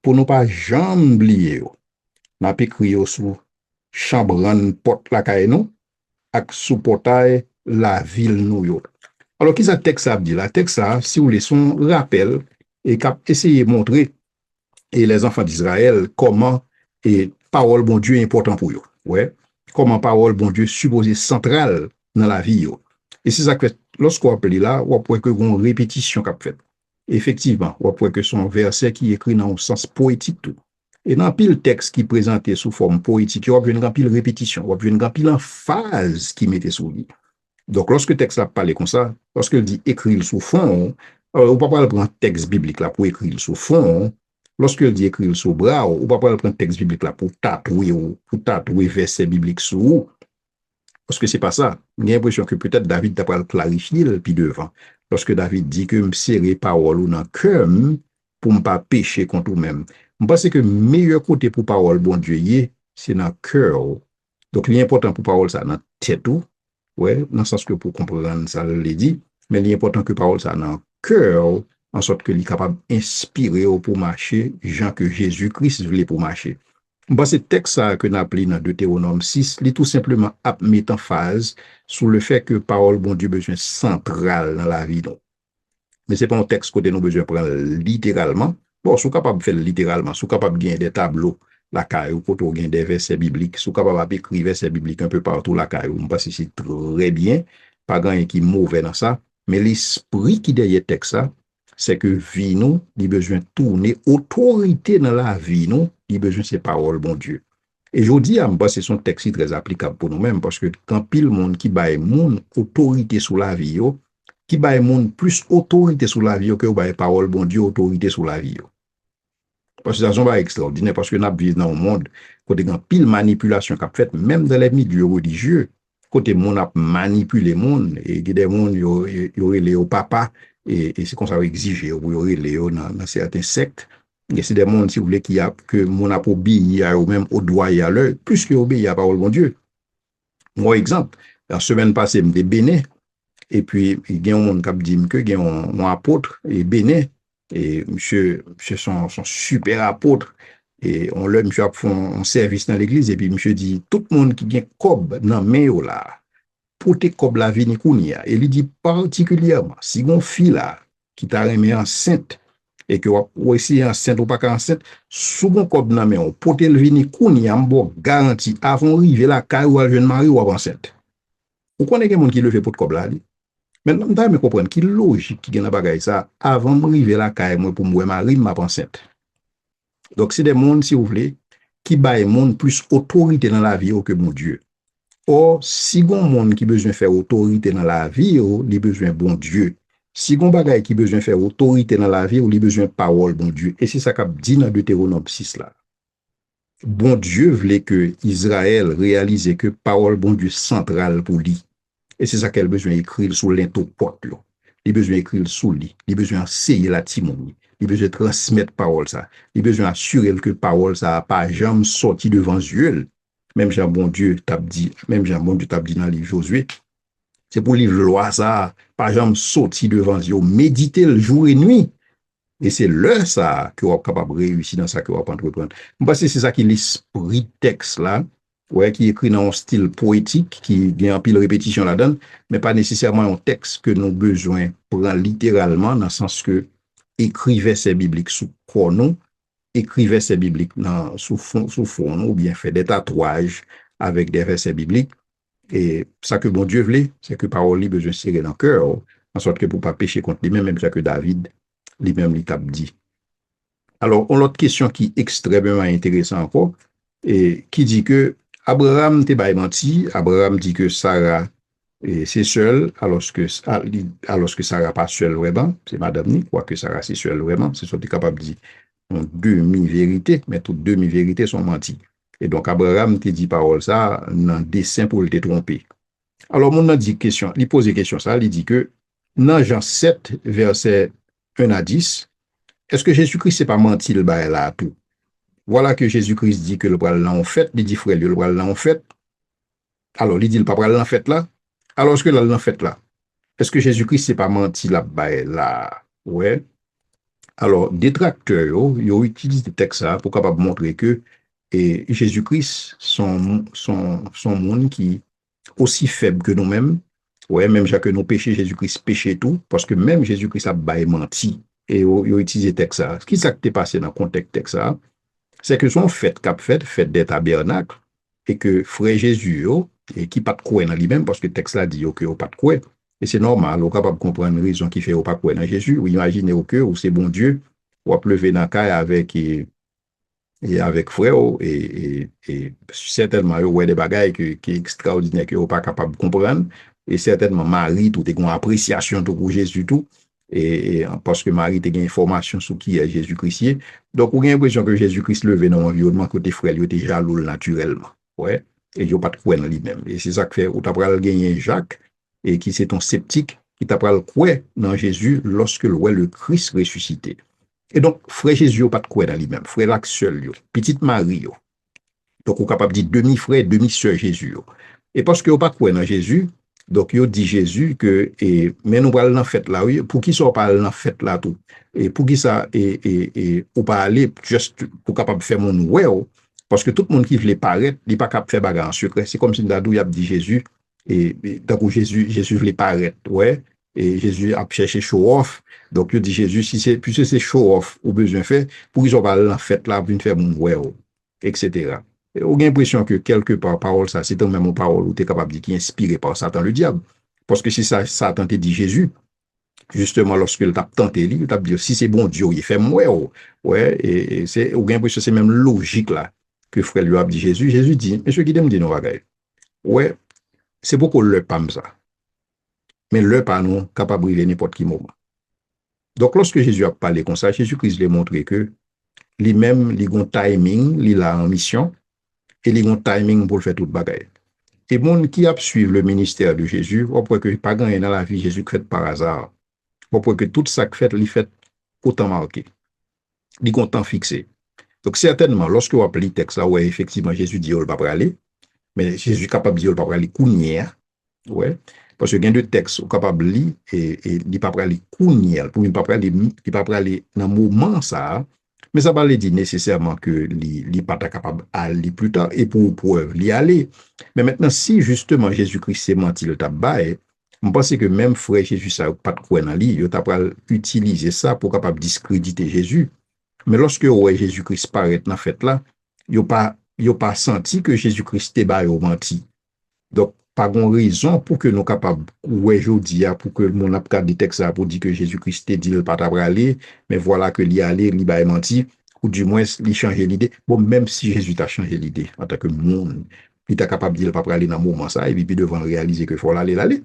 pour nous pas jamais oublier yo. N'a écrit yo sous chambran porte la caille nous, ak sous portail la ville nous yo. Alors, qui ça texte ça dit? La texte ça, si vous voulez, son rappel et cap essayer de montrer et les enfants d'Israël comment et parole bon Dieu est important pour eux. Ouais. Comment parole bon Dieu supposée centrale dans la vie. Yo. Et c'est ça que lorsqu'on appelle là, on peut que une répétition qu'a fait. Effectivement, on peut que son verset qui est écrit dans un sens poétique tout. Et dans pile texte qui présentait sous forme poétique, on a une pile répétition, on a une pile emphase qui mettait sous lui. Donc, lorsque le texte a parlé comme ça, lorsque il dit écrire sous fond, on ne peut pas prendre un texte biblique là pour écrire sous fond. Lorsque il dit écrire sous bras, on ne peut pas prendre un texte biblique là pour tatouer verset biblique sous. Parce que c'est pas ça. J'ai l'impression que peut-être David t'a pas clarifié le puis devant. Lorsque David dit que me serrer parole ou dans le cœur pour ne pas pécher contre vous-même. Je pense que le meilleur côté pour parole, bon Dieu, c'est dans le cœur. Donc, l'important pour parole, ça dans la tête. Ouais, dans le sens que pour comprendre ça, le dit, mais l'important que parole, ça dans le cœur, en sorte que est capable d'inspirer pour marcher, gens que Jésus-Christ voulait pour marcher. Bah, c'est texte ça que nous appelons dans Deutéronome 6, il est tout simplement à mettre en phase sur le fait que parole, bon Dieu, besoin central dans la vie. Donc. Mais c'est pas un texte que nous besoin de prendre littéralement. Bon, si vous capable de faire littéralement, si vous capable de gagner des tableaux, la caille, ou pour gagner des versets bibliques, si vous capable d'écrire des versets bibliques un peu partout, la caille, parce que c'est très bien, pas grand qui est mauvais dans ça, mais l'esprit qui derrière texte ça, c'est que vie nous, il besoin de tourner, autorité dans la vie nous, il besoin de ces paroles, bon Dieu. Et je dis à moi, c'est son texte très applicable pour nous-mêmes, parce que quand pile monde qui baille monde autorité sur la vie, qui baille monde plus autorité sur la vie que baille parole, bon Dieu, autorité sur la vie. Parce que ça sont pas extraordinaire, parce que nous vivons dans un monde côté grand pile manipulation qu'a fait, même dans les milieux religieux, côté monde a manipulé le monde, et il y a des monde, il y aurait les papa, et c'est comme ça exigé, il y aurait les dans certains sectes, et c'est des mondes, si vous voulez, qui a, que mon a obéi à eux même au doigt et à l'heure, plus que obéi à la parole de mon Dieu. Moi, exemple, la semaine passée, je me béné, et puis, il y a un monde qui dit que il y a un apôtre, et béné, et monsieur son super apôtre, et on l'a, monsieur a fait un service dans l'église, et puis monsieur dit, tout le monde qui a cob dans main là, pour te cob la vini kounia, et il dit particulièrement, si on fille là, qui t'a remis enceinte, et que ou si enceinte ou pas enceinte, sous mon cob dans main, pour te le vini kounia, m'bo garanti, avant arriver la caille ou à jeune mari ou enceinte. Vous connaissez quelqu'un qui le fait pour te cob là, maintenant, je me comprendre qui logique qui gagne la bagaille ça avant de arriver la caille moi pour moi mari m'a enceinte. Donc c'est des mondes si vous voulez qui baillent monde plus autorité dans la vie que mon Dieu. Or si gon monde qui besoin faire autorité dans la vie, il besoin bon Dieu. Si gon bagaille qui besoin faire autorité dans la vie, il besoin parole bon Dieu. Et c'est ça qu'a dit dans Deutéronome 6 là. Bon Dieu voulait que Israël réalise que parole bon Dieu centrale pour lui. Et c'est ça qu'elle a besoin d'écrire sur l'intopote. Il a besoin d'écrire sous lui. Il a besoin d'enseigner la timonie. Il a besoin de transmettre parole ça. Il a besoin d'assurer que parole ça n'a pas jamais sorti devant Dieu. Même Jean bon Dieu t'a dit, même Jean bon Dieu t'a dit dans le livre Josué. C'est pour le livre loi ça, pas jamais sorti devant Dieu. Méditer le jour et nuit. Et c'est là ça que vous êtes capable de réussir dans ça que vous êtes entreprendre. Parce que c'est ça qui est l'esprit texte là. Ouais, qui est écrit dans un style poétique, qui a un pile répétition là-dedans, mais pas nécessairement un texte que nous avons besoin prendre littéralement, dans le sens que écrire verset biblique sous chrono, écrire verset biblique sous fond, ou bien faire des tatouages avec des versets bibliques. Et ça que bon Dieu voulait, c'est que parole lui besoin de serrer dans le cœur, en sorte que pour ne pas pécher contre lui-même, même ça que David lui-même lui t'a dit. Alors, on a l'autre question qui est extrêmement intéressante encore, et qui dit que Abraham t'est pas menti, Abraham dit que Sarah c'est seul, alors que Sarah pas seule vraiment, c'est madame ni, quoique Sarah c'est seule vraiment, c'est ce que tu es capable de dire une demi-vérité, mais toutes demi-vérités sont menties. Et donc Abraham te dit parole ça, dans dessein pour te tromper. Alors, mon a dit question, il pose question ça, il dit que dans Jean 7, verset 1 à 10, est-ce que Jésus-Christ n'est pas menti le bail là tout? Voilà que Jésus-Christ dit que le bras là en fait, il dit frère, le bras là en fait. Alors, il dit le bras là en fait là. Alors, est-ce que là en fait là? Est-ce que Jésus-Christ n'est pas menti là bail là? Ouais. Alors, détracteurs, ils utilisent des textes là pour capable montrer que Jésus-Christ son monde qui aussi faible que nous-mêmes. Ouais, même chaque nos péchés, Jésus-Christ péchait tout, parce que même Jésus-Christ a bail menti. Et ils utilisent des textes là. Ce qui s'est passé dans le contexte texte là, c'est que son fait des tabernacles, et que frère Jésus, et qui pas de quoi dans lui-même, parce que le texte là dit que pas de quoi. Et c'est normal, on est capable de comprendre une raison qui fait pas quoi dans Jésus, ou imaginez que c'est bon Dieu, ou à pleuver dans la caille avec, et avec frère, et certainement, ouais, des bagailles qui est extraordinaire, que vous pas capable de comprendre, et certainement Marie, tout est une appréciation pour Jésus, tout, parce que Marie a une information sur qui est Jésus-Christ. Donc, vous avez l'impression que Jésus-Christ levé dans l'environnement côté frère, il était jaloux naturellement. Ouais. Et il n'y a pas de quoi dans lui-même. Et c'est ça que fait, ou tu as gagné Jacques, et qui c'est ton sceptique, qui t'a pris quoi dans Jésus lorsque le Christ ressuscité. Et donc, frère Jésus n'a pas de quoi dans lui-même. Frère là seul, petite Marie. Donc, on est capable de dire demi-frère, demi-sœur Jésus. Et parce qu'il n'y a pas de quoi dans Jésus, donc, il dit Jésus que, mais nous parlons en fait là, oui, pour qui ça parle en fait là tout? Et pour qui ça, ou pas aller, juste pour capable de faire mon ouais, parce que tout le monde qui veut paraître, il n'est pas capable de faire bagarre en secret. C'est comme si Dadou, il a dit Jésus, donc Jésus voulait paraître, ouais, et Jésus a cherché show-off. Donc, il dit Jésus, puisque c'est show-off ou besoin de faire, pour qu'ils ont parlé en fait là, pour faire mon ouais, etc. On a l'impression que quelque part, parole, ça, c'est même une parole où tu es capable de dire qui est inspiré par Satan, le diable. Parce que si ça, Satan te dit Jésus, Justement, lorsque le t'a tenté, il t'a dit, si c'est bon Dieu, il fait moi, ouais, et c'est, ou bien, c'est même logique, là, que frère lui a dit Jésus. Jésus dit, monsieur Guidé me dit, non, ouais, c'est beaucoup le pas ça. Mais le pas nous, capable de briller n'importe qui moment. Donc, lorsque Jésus a parlé comme ça, Jésus-Christ lui a montré que lui-même, il a un timing, il a en mission, et il a un timing pour faire toute bagaille. Et monde qui a suivi le ministère de Jésus, on peut que pas gagner dans la vie Jésus fait par hasard. On peut que tout ça fait, il fait autant marqué. Il est temps fixé. Donc, certainement, lorsque vous appelez le texte là, ouais, effectivement, Jésus dit, il ne va pas aller, mais Jésus est capable de dire, il ne va pas aller counière, ouais, parce que il y a deux textes capable de lire et il ne va pas aller counière, pour il ne va pas aller dans le moment ça, mais ça ne va pas dire nécessairement que il n'est pas capable d'aller plus tard et pour preuve, y aller. Mais maintenant, si justement Jésus-Christ s'est menti le tabac, je pense que même frère Jésus, ça n'a pas de quoi dans lui, il va utiliser ça pour capable discréditer Jésus. Mais lorsque ouais, Jésus-Christ paraît dans la fête là, il n'a pas senti que Jésus-Christ était menti. Donc, pas de raison pour que nous sommes capables, ouais, je dis, pour que mon ap des textes pour dire que Jésus-Christ dit qu'il pas aller, mais voilà que l'y aller, l'y a menti, ou du moins, il changé l'idée. Bon, même si Jésus t'a changé l'idée, en tant que monde, il est capable de dire qu'il pas aller dans le moment ça, et puis devant réaliser qu'il faut l'aller.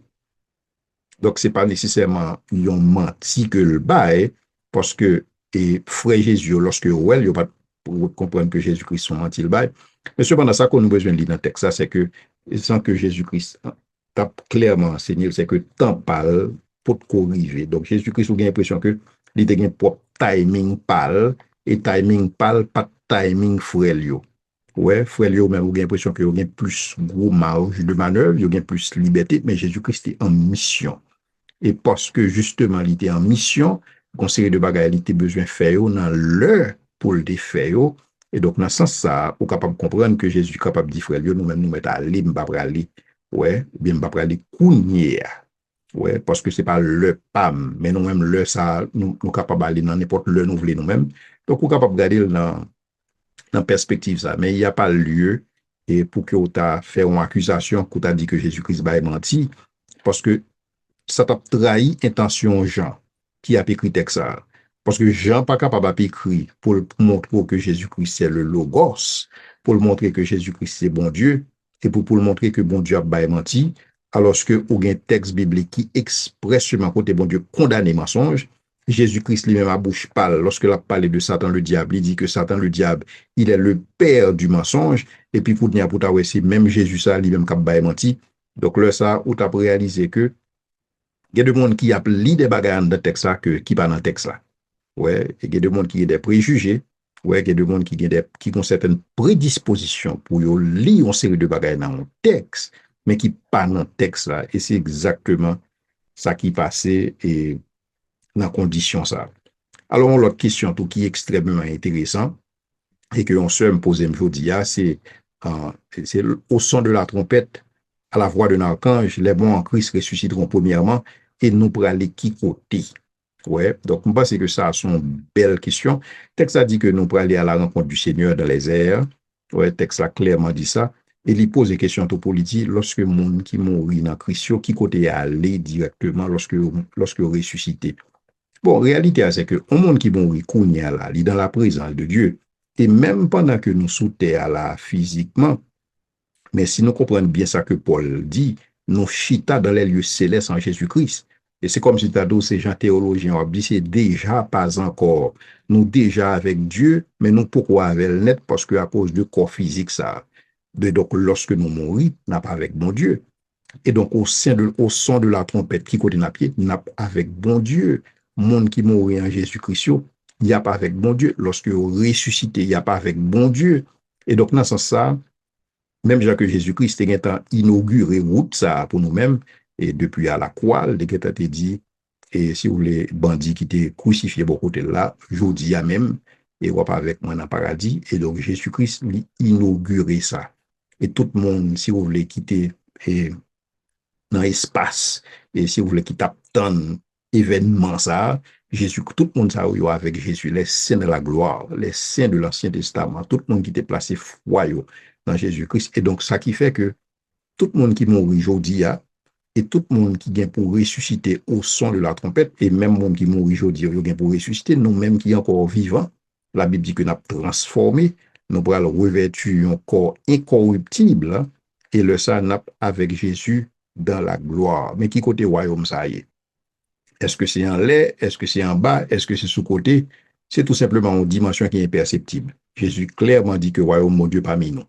Donc, c'est pas nécessairement ils ont menti que le bail, parce que et frère Jésus, lorsque ouais, il a pas pour comprendre que Jésus-Christ sont menti le bail. Mais cependant, ça qu'on a besoin de lire dans le texte, ça, c'est que sans que Jésus-Christ t'a clairement enseigné, c'est que temps parle pour te corriger. Donc, Jésus-Christ, vous avez l'impression que il a un propre timing parle, et timing parle, pas de timing frère. Ouais, frère, même, vous avez l'impression qu'il y a plus gros marge de manœuvre, il y a plus liberté, mais Jésus-Christ est en mission. Et parce que justement, il était en mission, conseiller de bagaille, il était besoin de faire dans l'heure pour le défaire. Et donc, dans ce sens, ça, on est capable de comprendre que Jésus est capable de dire, frère, nous-mêmes, nous mettons à aller, nous ne pas aller, ouais, ou bien nous pas aller cougner. Ouais, parce que c'est pas le PAM, mais nous-mêmes, le ça, nous capables d'aller dans n'importe le nous voulons nous-mêmes. Donc, on est capable de regarder dans perspective ça. Mais il n'y a pas lieu et pour que tu as fait une accusation, que tu as dit que Jésus-Christ va menti, parce que ça t'a trahi intention Jean qui a écrit texte ça. Parce que Jean pas capable d'écrire pour montrer que Jésus-Christ c'est le Logos, pour le montrer que Jésus-Christ c'est bon Dieu, et pour le montrer que bon Dieu a menti, alors que ou un texte biblique qui expressément côté bon Dieu condamné mensonge, Jésus-Christ lui-même à bouche pâle, lorsque il a parlé de Satan le diable, il dit que Satan le diable, il est le père du mensonge, et puis pour dire pour ta c'est même Jésus ça lui-même qui a menti. Donc là ça, où tu as réalisé que il y a des gens qui ont lu des bagages dans le texte là qui pas dans le texte là. Ouais, il y a des gens qui ont des préjugés. Ouais, il y a des gens qui ont certaines prédispositions pour lire une série de bagages dans le texte, mais qui pas dans le texte là. Et c'est exactement ça qui passait et dans condition ça. Alors, l'autre question tout qui est extrêmement intéressant et que on se me pose aujourd'hui, c'est au son de la trompette, à la voix d'un archange, les bons en Christ ressusciteront premièrement et nous pour aller qui côté. Ouais, donc je pense que ça, c'est une belle question. Le texte a dit que nous pour aller à la rencontre du Seigneur dans les airs. Ouais, le texte a clairement dit ça. Et il pose des questions pour lui dire, lorsque monde qui mourit dans Christ, qui côté aller directement lorsque ressuscité. Bon, réalité, c'est que un monde qui mourit kounya là, il est dans la présence de Dieu. Et même pendant que nous sous terre là, physiquement, mais si nous comprenons bien ça que Paul dit, nous chita dans les lieux célestes en Jésus-Christ. Et c'est comme si tu as dit, ces gens théologiens ont dit, c'est déjà pas encore. Nous déjà avec Dieu, mais nous pourquoi avec le net? Parce que à cause du corps physique, ça. Donc, lorsque nous mourons, n'a pas avec bon Dieu. Et donc, au son de la trompette qui côté n'a pied, n'a avec bon Dieu. Monde qui mourit en Jésus-Christ, il n'y a pas avec bon Dieu. Lorsque ressuscité, il n'y a pas avec bon Dieu. Et donc, dans ce sens, ça, même Jacques Jésus-Christ a inauguré route ça pour nous-mêmes, et depuis à la croix, il a dit, et si vous voulez, bandits qui étaient crucifiés beaucoup de là, jeudi à même, et pas avec moi dans le paradis, et donc Jésus-Christ lui inauguré ça. Et tout le monde, si vous voulez, quitter dans l'espace, et si vous voulez, qui t'attend événement ça, Jésus, tout le monde ça avec Jésus, les saints de la gloire, les saints de l'Ancien Testament, tout le monde qui était placé foyer dans Jésus-Christ. Et donc, ça qui fait que tout le monde qui mourit aujourd'hui, et tout le monde qui vient pour ressusciter au son de la trompette, et même monde qui mourit aujourd'hui, il vient pour ressusciter, nous-mêmes qui sommes encore vivants, la Bible dit que nous avons transformé, nous allons revêtir un corps incorruptible, hein, et le ça n'a avec Jésus dans la gloire. Mais qui côté royaume ça y est? Est-ce que c'est en l'air? Est-ce que c'est en bas? Est-ce que c'est sous-côté? C'est tout simplement une dimension qui est imperceptible. Jésus clairement dit que royaume mon Dieu parmi nous.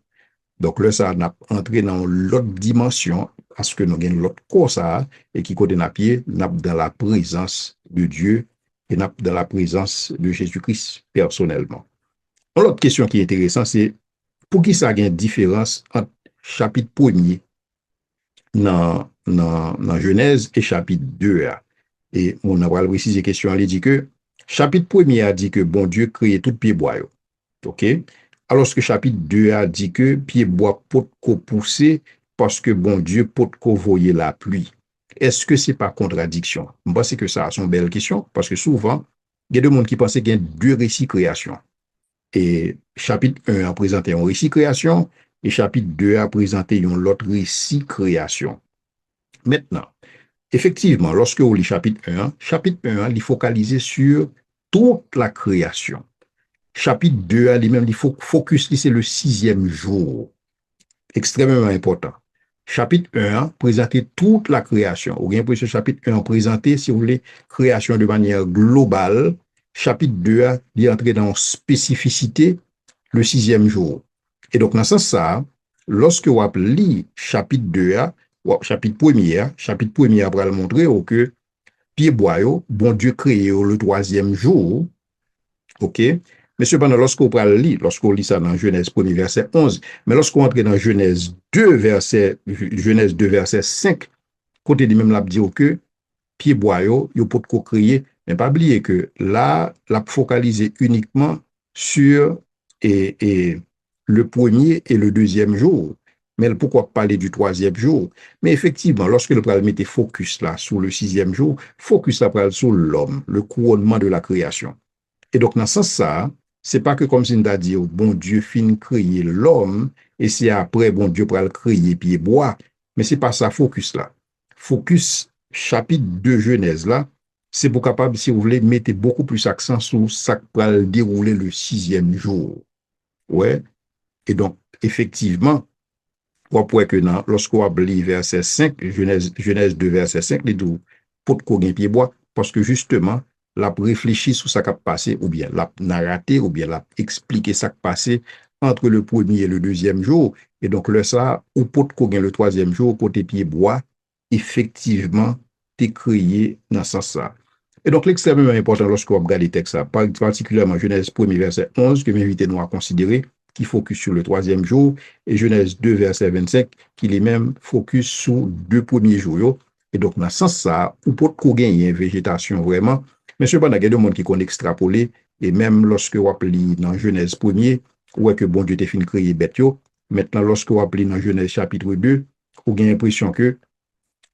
Donc là, ça n'a entré dans l'autre dimension, parce que nous avons l'autre corps ça, et qui côté n'a pied, n'a dans la présence de Dieu, et n'a dans la présence de Jésus-Christ personnellement. L'autre question qui est intéressante, c'est pour qui ça a une différence entre chapitre 1er dans Genèse et chapitre 2. Et on a précisé question, elle dit que chapitre 1er a dit que bon Dieu créé tout pied bois. OK? Alors que chapitre 2 a dit que pied bois pot ko pousser parce que bon Dieu pot ko voyer la pluie. Est-ce que c'est pas contradiction? Je pense que ça c'est une belle question parce que souvent, il y a des gens qui pensent qu'il y a deux récits création. Et chapitre 1 a présenté un récit création et chapitre 2 a présenté un autre récit création. Maintenant, effectivement, lorsque vous lisez chapitre 1, il focalise sur toute la création. Chapitre 2, lui-même, il faut focus, c'est le 6e jour. Extrêmement important. Chapitre 1, présenter toute la création. Ou bien pour ce chapitre 1, présenter, si vous voulez, création de manière globale. Chapitre 2, il est entré dans spécificité le 6e jour. Et donc, dans ce sens, ça, lorsque vous lisez chapitre 2, chapitre 1er après le montrer que pied boyau, bon Dieu créé le 3e jour, OK? Mais cependant, lorsqu'on lit ça dans Genèse 1er, verset 11, mais lorsqu'on entre dans Genèse 2, verset 5, côté de même, là, dit que pied boyau, il peut créer, mais pas oublier que là, la focaliser uniquement sur le 1er et le 2e jour. Mais pourquoi parler du 3e jour? Mais effectivement, lorsque le pral mettait focus là sur le 6e jour, focus là sur l'homme, le couronnement de la création. Et donc, dans ce sens, ça, c'est pas que comme si on a dit, bon Dieu fin créer l'homme, et c'est après, bon Dieu pral créer pied bois, mais c'est pas ça focus là. Focus chapitre 2 Genèse là, c'est pour capable, si vous voulez, mettre beaucoup plus accent sur ça qui va dérouler le 6e jour. Ouais. Et donc, effectivement, on pourrait que lorsqu'on a lu verset 5, Genèse 2, verset 5, les deux, pour qu'on pied bois, parce que justement, la réfléchir sur ça qui a passé, ou bien la narrater, ou bien la expliquer ça qui a passé entre le 1er et le 2e jour. Et donc, le ça, ou pour qu'on le 3e jour, côté pied bois, effectivement, t'es créé dans ce sens-là. Et donc, l'extrêmement important lorsqu'on regarde les textes, particulièrement Genèse 1er, verset 11, que m'invitez nous à considérer, qui focus sur le 3e jour, et Genèse 2, verset 25, qui les mêmes focus sur 2 premiers jours. Et donc, dans ce sens, ça, ou pour qu'on gagne une végétation vraiment, mais cependant, il y a des gens qui ont extrapolé, et même lorsque vous appelez dans Genèse 1er, où est que bon Dieu t'a fini créer bête, maintenant, lorsque vous appelez dans Genèse chapitre 2, vous avez l'impression que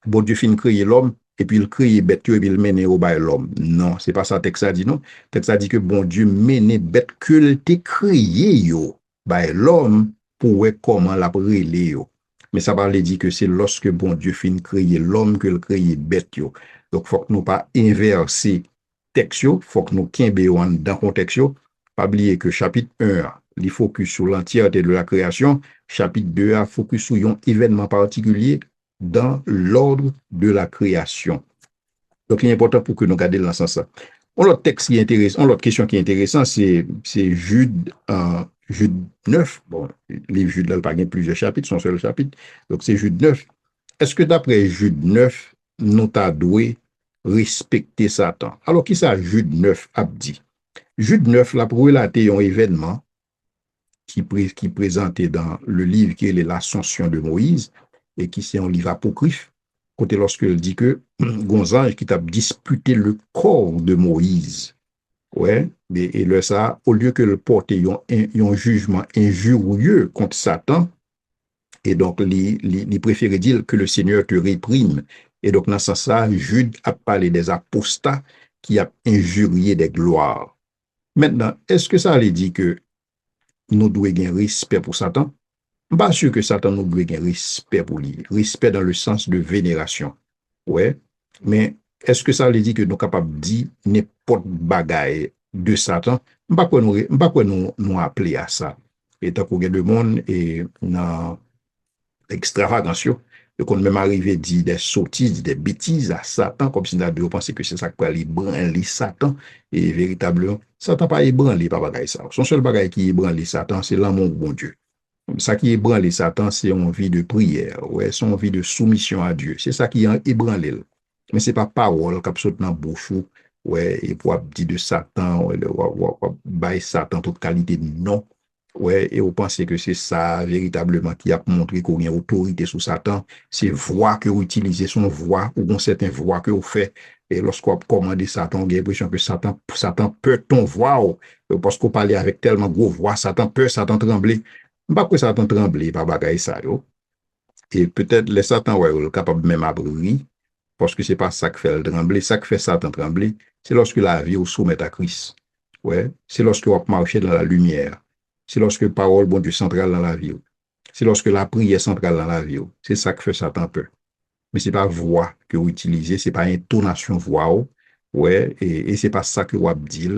bon Dieu fin créer l'homme, et puis il crée bête, et puis il mène au bas l'homme. Non, c'est pas ça, texte ça dit, non. Texte ça dit que bon Dieu mène bête que il t'a créé, yo, bah l'homme, pour voir comment la brûler, yo. Mais ça va dire que c'est lorsque bon Dieu fin créer l'homme que il crée bête, yo. Donc, faut que nous pas inverser texte, yo, faut que nous kimbéons dans contexte, yo. Pas oublier que chapitre 1, il focus sur l'entièreté de la création, chapitre 2 a focus sur un événement particulier dans l'ordre de la création. Donc, il est important pour que nous gardions dans ce sens-là. L'autre texte qui est intéressant, l'autre question qui est intéressante, c'est Jude 9. Bon, les Jude là, il y a plusieurs chapitres, son seul chapitre. Donc, c'est Jude 9. Est-ce que d'après Jude 9, nous t'avons respecter Satan? Alors, qui ça Jude 9 a dit? Jude 9, là, pour relater un événement qui présentait dans le livre qui est l'Ascension de Moïse, et qui c'est un livre apocryphe, côté lorsqu'il dit que Gonzange qui t'a disputé le corps de Moïse. Ouais, et le ça, au lieu que le porter un jugement injurieux contre Satan, et donc il préférait dire que le Seigneur te réprime. Et donc dans ce sens, Jude a parlé des apostats qui a injurié des gloires. Maintenant, est-ce que ça allait dire que nous devons avoir respect pour Satan? Pas sûr que Satan nous doit un respect pour lui. Respect dans le sens de vénération. Ouais. Mais est-ce que ça veut dire que nous sommes capables de dire n'importe bagaille de Satan? Pas quoi nous appeler à ça. Et tant qu'on a de monde et dans extravagance, et qu'on même arrivé à dire des sottises, des bêtises à Satan, comme si nous avions pensé que c'est ça qui peut aller branler Satan. Et véritablement, Satan pas ébranlé par bagaille ça. Son seul bagaille qui ébranle Satan, c'est l'amour de bon Dieu. Ça qui ébranle Satan, c'est une vie de prière, ouais, c'est une vie de soumission à Dieu. C'est ça qui ébranle. Mais c'est pas parole qui saute dans la bouche, ouais, et pour dire de Satan, ouais, bail Satan toute qualité, non. Ouais, et vous pensez que c'est ça véritablement qui a montré qu'on a une autorité sur Satan, c'est voix que vous utilisez, son voix, ou une certaine voix que vous faites. Et lorsqu'on commande Satan, on a l'impression que Satan peut ton voix, parce qu'on parlait avec tellement gros voix, Satan peut, Satan trembler. Pas que Satan tremble par bagaille ça, yo. Et peut-être les Satan, ouais, capable même à brûler, parce que c'est pas ça qui fait le trembler. Ça qui fait Satan trembler, c'est lorsque la vie vous soumet à Christ. Ouais. C'est lorsque vous marchez dans la lumière. C'est lorsque parole, bon Dieu, centrale dans la vie. C'est lorsque la prière centrale dans la vie. C'est ça qui fait Satan peur. Mais c'est pas voix que vous utilisez, c'est pas intonation voix. Ouais. Et c'est pas ça que vous dites.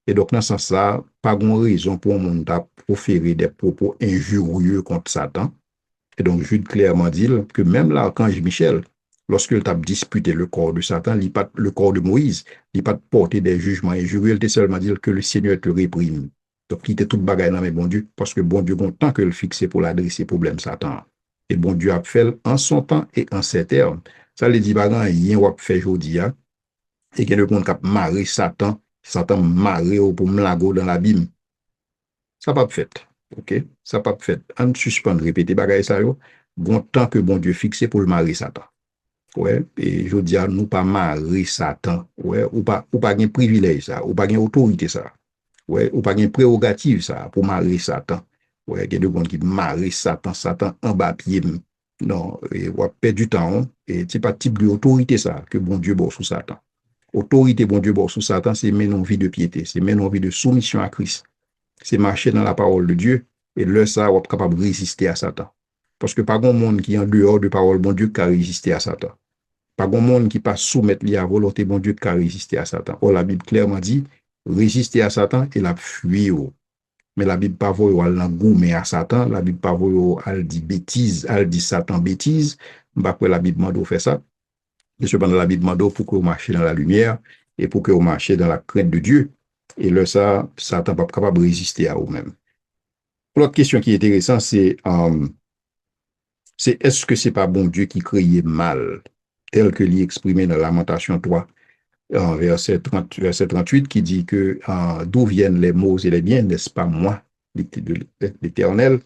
Et donc, dans ce sens-là, pas de raison pour un monde à proférer des propos injurieux contre Satan. Et donc, Jude clairement dit que même l'archange Michel, lorsqu'il a disputé le corps de Satan, le corps de Moïse, il n'a pas porté des jugements injurieux, il était seulement dit que le Seigneur te réprime. Donc, il était tout bagaille dans mes bon Dieu, parce que bon Dieu, bon temps que le fixé pour l'adresser problème Satan. Et bon Dieu a fait en son temps et en ses termes. Ça, les dit, bagan, rien a fait aujourd'hui, et qu'il y a le monde qui a marré Satan, Satan marré pour m'lago dans l'abîme. Ça pas fait. OK? Ça pas fait. On suspend répéter bagaille ça yo. Bon temps que bon Dieu fixé pour le marier Satan. Ouais, et je dis à nous pas marier Satan. Ouais, ou pas gain privilège ça, ou pas gain autorité ça. Ouais, ou pas gain prérogative ça pour marier Satan. Ouais, il y a des gens qui marient Satan, Satan en bas pied. Non, et on perd du temps, et c'est pas type d'autorité ça que bon Dieu bosse sous Satan. Autorité bon Dieu bosse sous Satan, c'est mener une vie de piété, c'est mener une vie de soumission à Christ. C'est marcher dans la parole de Dieu, et là, ça, on est capable de résister à Satan. Parce que pas grand monde qui est en dehors de parole bon Dieu qui a résisté à Satan. Pas grand monde qui pas soumettre à la volonté bon Dieu qui a résisté à Satan. Or, la Bible clairement dit, résister à Satan et la fuir. Mais la Bible pas voyer à goumer à Satan, la Bible pas voyer à dire bêtise, à dire Satan bêtise. Bah, la Bible m'a fait ça. Et cependant, la Bible demande pour que vous marchiez dans la lumière et pour que vous marchiez dans la crainte de Dieu. Et là, ça, Satan n'est pas capable de résister à vous-même. L'autre question qui est intéressante, c'est est-ce que c'est pas bon Dieu qui créait mal, tel que l'y exprimé dans Lamentation 3, verset 30, verset 38, qui dit que d'où viennent les maux et les biens, n'est-ce pas moi, l'Éternel,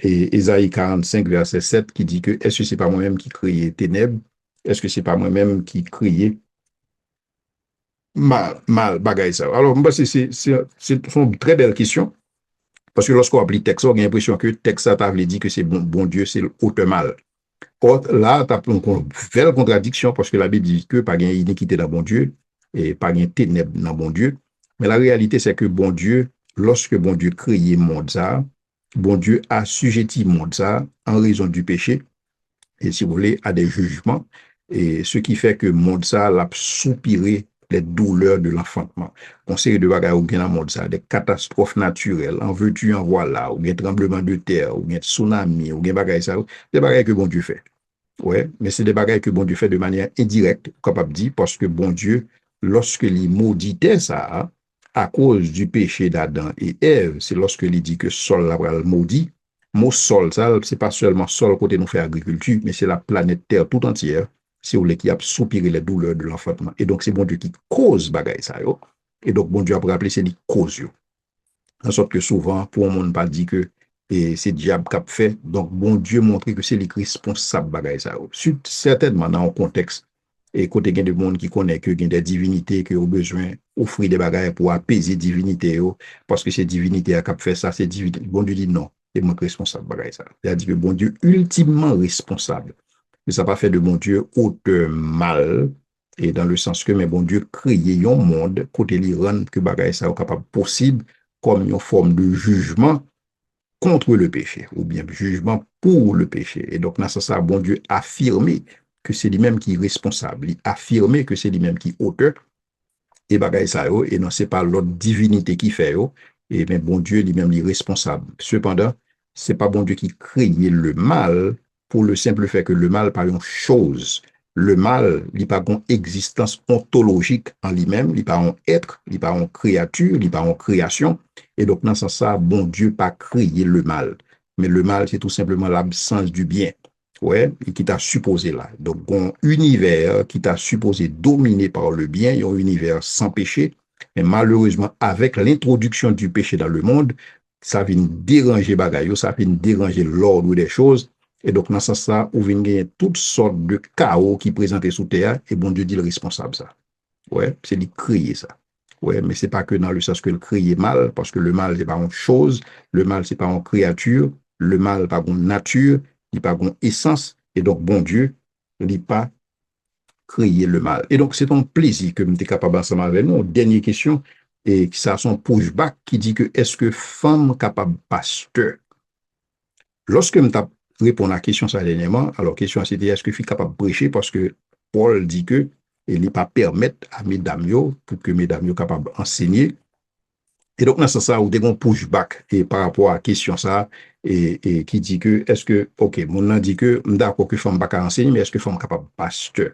et Ésaïe 45, verset 7, qui dit que est-ce que c'est pas moi-même qui créais ténèbres, est-ce que c'est pas moi-même qui créais mal bagaille ça. Alors, moi, c'est une très belle question. Parce que lorsqu'on applique texte, on a l'impression que le texte, ça t'a dit que c'est bon Dieu, c'est l'autre mal. Or, là, tu as une belle contradiction parce que la Bible dit que pas gain iniquité dans bon Dieu et pas gain ténèbres dans bon Dieu. Mais la réalité, c'est que bon Dieu, lorsque bon Dieu créé monde ça, bon Dieu assujettit monde ça en raison du péché et si vous voulez, à des jugements. Et ce qui fait que monde ça l'a soupiré les douleurs de l'enfantement. On sait de bagages ou bien dans monde ça, des catastrophes naturelles, en veux-tu, en voilà, ou bien tremblement de terre, ou bien tsunami, ou bien bagages ça, des bagages que bon Dieu fait. Ouais, mais c'est des bagages que bon Dieu fait de manière indirecte, capable de dire, parce que bon Dieu, lorsque il mauditait ça, à cause du péché d'Adam et Ève, c'est lorsque il dit que sol la maudit. Mot sol, ça, c'est pas seulement sol côté nous fait agriculture, mais c'est la planète Terre tout entière, c'est où qui a soupiré les douleurs de l'enfantement. Et donc, c'est bon Dieu qui cause bagaille ça, yo. Et donc, bon Dieu a rappelé, c'est les causes, yo. En sorte que souvent, pour un monde pas dit que et c'est diable qui a fait. Donc, bon Dieu montre que c'est les responsables bagaille ça. Certainement, dans un contexte, et côté il y a des monde qui connaît que il y a des divinités qui ont besoin d'offrir des bagailles pour apaiser divinité, parce que c'est divinité qui a fait ça, c'est divinité. Bon Dieu dit non, c'est moi responsable bagaille ça. C'est-à-dire que bon Dieu ultimement responsable. Mais ça n'a pas fait de bon Dieu auteur mal, et dans le sens que, mais bon Dieu créé un monde, côté il rend que bagaille ça est capable possible, comme une forme de jugement contre le péché, ou bien jugement pour le péché. Et donc, dans ce sens, bon Dieu affirmé que c'est lui-même qui est responsable, il affirmé que c'est lui-même qui est auteur, et bagay sa yo, et non, c'est pas l'autre divinité qui fait yo, et mais bon Dieu lui-même est responsable. Cependant, c'est pas bon Dieu qui crée le mal pour le simple fait que le mal pas une chose. Le mal, il pas une existence ontologique en lui-même, il pas un être, il pas une créature, il pas une création. Et donc, dans ce sens, ça, bon Dieu pas créé le mal. Mais le mal, c'est tout simplement l'absence du bien. Ouais, et qui t'a supposé là. Donc, un univers qui t'a supposé dominé par le bien, un univers sans péché, mais malheureusement, avec l'introduction du péché dans le monde, ça vient déranger bagaille, ça vient déranger l'ordre des choses. Et donc, dans ce sens, on vient gagner toutes sortes de chaos qui présentent sous terre, et bon Dieu dit le responsable, ça. Ouais, c'est lui créer ça. Ouais, mais c'est pas que dans le sens que le créer mal, parce que le mal, c'est pas une chose, le mal, c'est pas une créature, le mal, pas une nature, il pas une essence, et donc, bon Dieu, il n'est pas créé le mal. Et donc, c'est un plaisir que je suis capable ensemble avec nous. Dernière question, et ça a son pushback qui dit que est-ce que femme capable pasteur? Lorsque je réponds à la question ça dernièrement, alors question c'était est-ce que je suis capable de prêcher parce que Paul dit que il n'est pas permettre à mesdames pour que mesdames yo capable d'enseigner. Et donc dans ce sens, où des un pushback et par rapport à la question ça et qui dit que est-ce que OK, mon a dit que d'accord que femme pas capable enseigner mais est-ce que femme capable pasteur?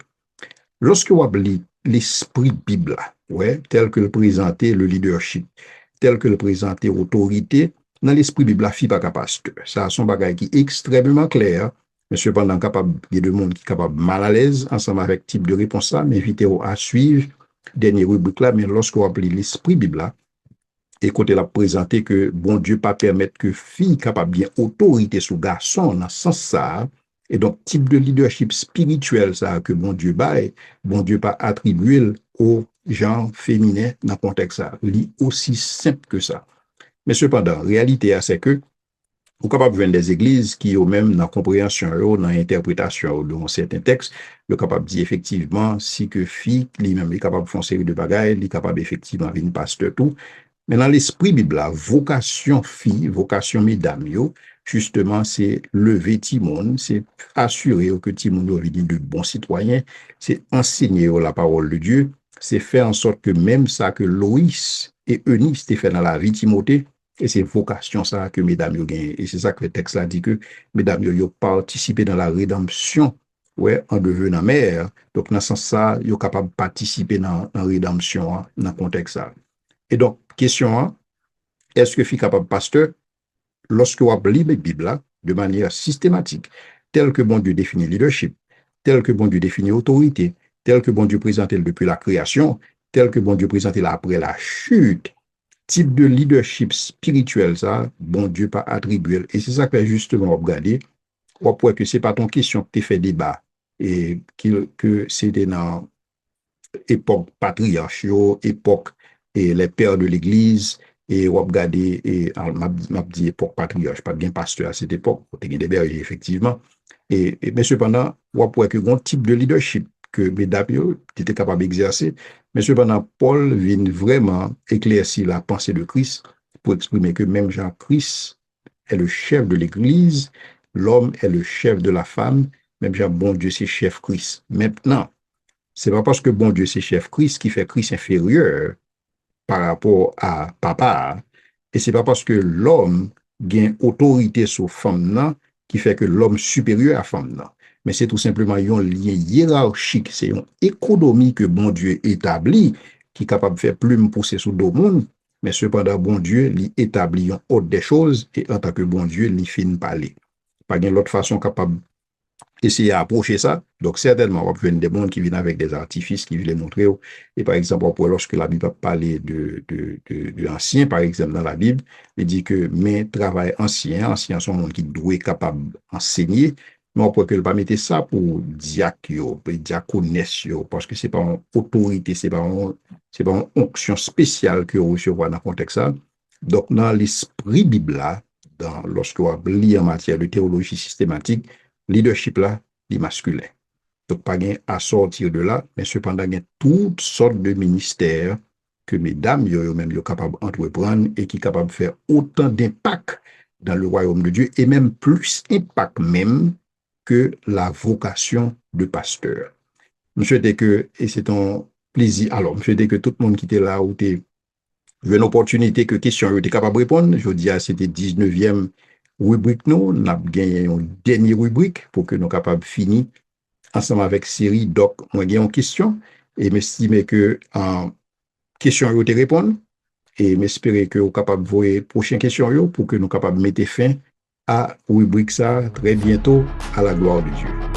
Lorsque vous lit l'esprit Bible, ouais, tel que le présentait le leadership, tel que le présentait l'autorité, dans l'esprit Bible, la fille pas capable pasteur. Ça, son bagage qui est extrêmement clair, mais cependant, capable, il y a des gens qui sont capables mal à l'aise ensemble avec type de réponse là, mais invitez-vous à suivre dernière rubrique là, mais lorsque vous appelez l'esprit Bible, et quand elle a présenté que bon Dieu pas permettre que fille capable bien autorité sur garçon dans ce sens ça, et donc type de leadership spirituel ça que bon Dieu pas attribué aux gens féminins dans le contexte ça, aussi simple que ça. Mais cependant, réalité c'est que vous capable de des églises qui ont même dans la compréhension, dans l'interprétation de certains textes, le capable de dire effectivement si que fille lui-même est capable de faire une série de bagailles, il est capable effectivement de venir pasteur tout. Mais dans l'esprit Bible, la vocation fille, vocation mesdames, justement, c'est lever Timon, c'est assurer que Timon devienne de bons citoyens, c'est enseigner la parole de Dieu, c'est faire en sorte que même ça que Loïs et Eunice t'ont fait dans la vie Timothée, et c'est vocation ça que mesdames ont gagné. Et c'est ça que le texte là dit que mesdames ont participé dans la rédemption, ouais, en devenant mère. Donc, dans ce sens ça, ils sont capables de participer dans la rédemption, dans le contexte ça. Et donc, question 1, est-ce que je suis capable, pasteur, lorsque vous lisez la Bible de manière systématique, tel que bon Dieu définit leadership, tel que bon Dieu définit autorité, tel que bon Dieu présentait depuis la création, tel que bon Dieu présentait après la chute, type de leadership spirituel, ça, bon Dieu pas attribué. Et c'est ça que justement, regarder, on voit que c'est pas ton question que tu fait débat et que c'était dans époque patriarche, époque et les pères de l'Église, et on regarder, et m'a dit époque patriarche, pas bien pasteur à cette époque, il y a des bergers, effectivement. Mais cependant, on voit que un type de leadership que mesdames étaient capables d'exercer, mais cependant, Paul vient vraiment éclaircir la pensée de Christ pour exprimer que même Jean-Christ est le chef de l'Église, l'homme est le chef de la femme, même Jean, bon Dieu, c'est chef Christ. Maintenant, c'est pas parce que bon Dieu c'est chef Christ qui fait Christ inférieur par rapport à papa. Et c'est pas parce que l'homme gagne autorité sur femme là qui fait que l'homme supérieur à femme là. Mais c'est tout simplement un lien hiérarchique, c'est une économie que bon Dieu établit qui est capable de faire plume pousser sous deux mondes. Mais cependant, bon Dieu, il établit en autre des choses et en tant que bon Dieu, il finit parler. Pas d'une autre façon capable essayer à approcher ça. Donc, certainement, on va venir des mondes qui viennent avec des artifices qui viennent montrer. Et par exemple, on pourrait, lorsque la Bible a parlé de ancien, par exemple, dans la Bible, il dit que mes travail anciens sont monde qui doit être capable d'enseigner, mais on pourrait que pas mettre ça pour diacre, diaconesse, parce que c'est pas une autorité, c'est pas une onction spéciale que vous recevez dans le contexte ça. Donc, dans l'esprit Bible là, lorsque on lit en matière de théologie systématique, leadership là, est masculin. Donc, pas gain à sortir de là, mais cependant, il y a toutes sortes de ministères que mesdames, yo même, yo capables d'entreprendre et qui sont capables de faire autant d'impact dans le royaume de Dieu et même plus impact même que la vocation de pasteur. Je souhaitais que, et c'est un plaisir, alors, je souhaitais que tout le monde qui était là, ou était eu une opportunité que question était capable de répondre. Je dis, c'était 19e rubrique, nous, on a gagné une dernière rubrique pour que nous capables de finir ensemble avec série. Donc, moi, j'ai une question et m'estimer que en question, vous te répondre et m'espérer que vous capable de voir prochaine question pour que nous capables de mettre fin à rubrique ça très bientôt à la gloire de Dieu.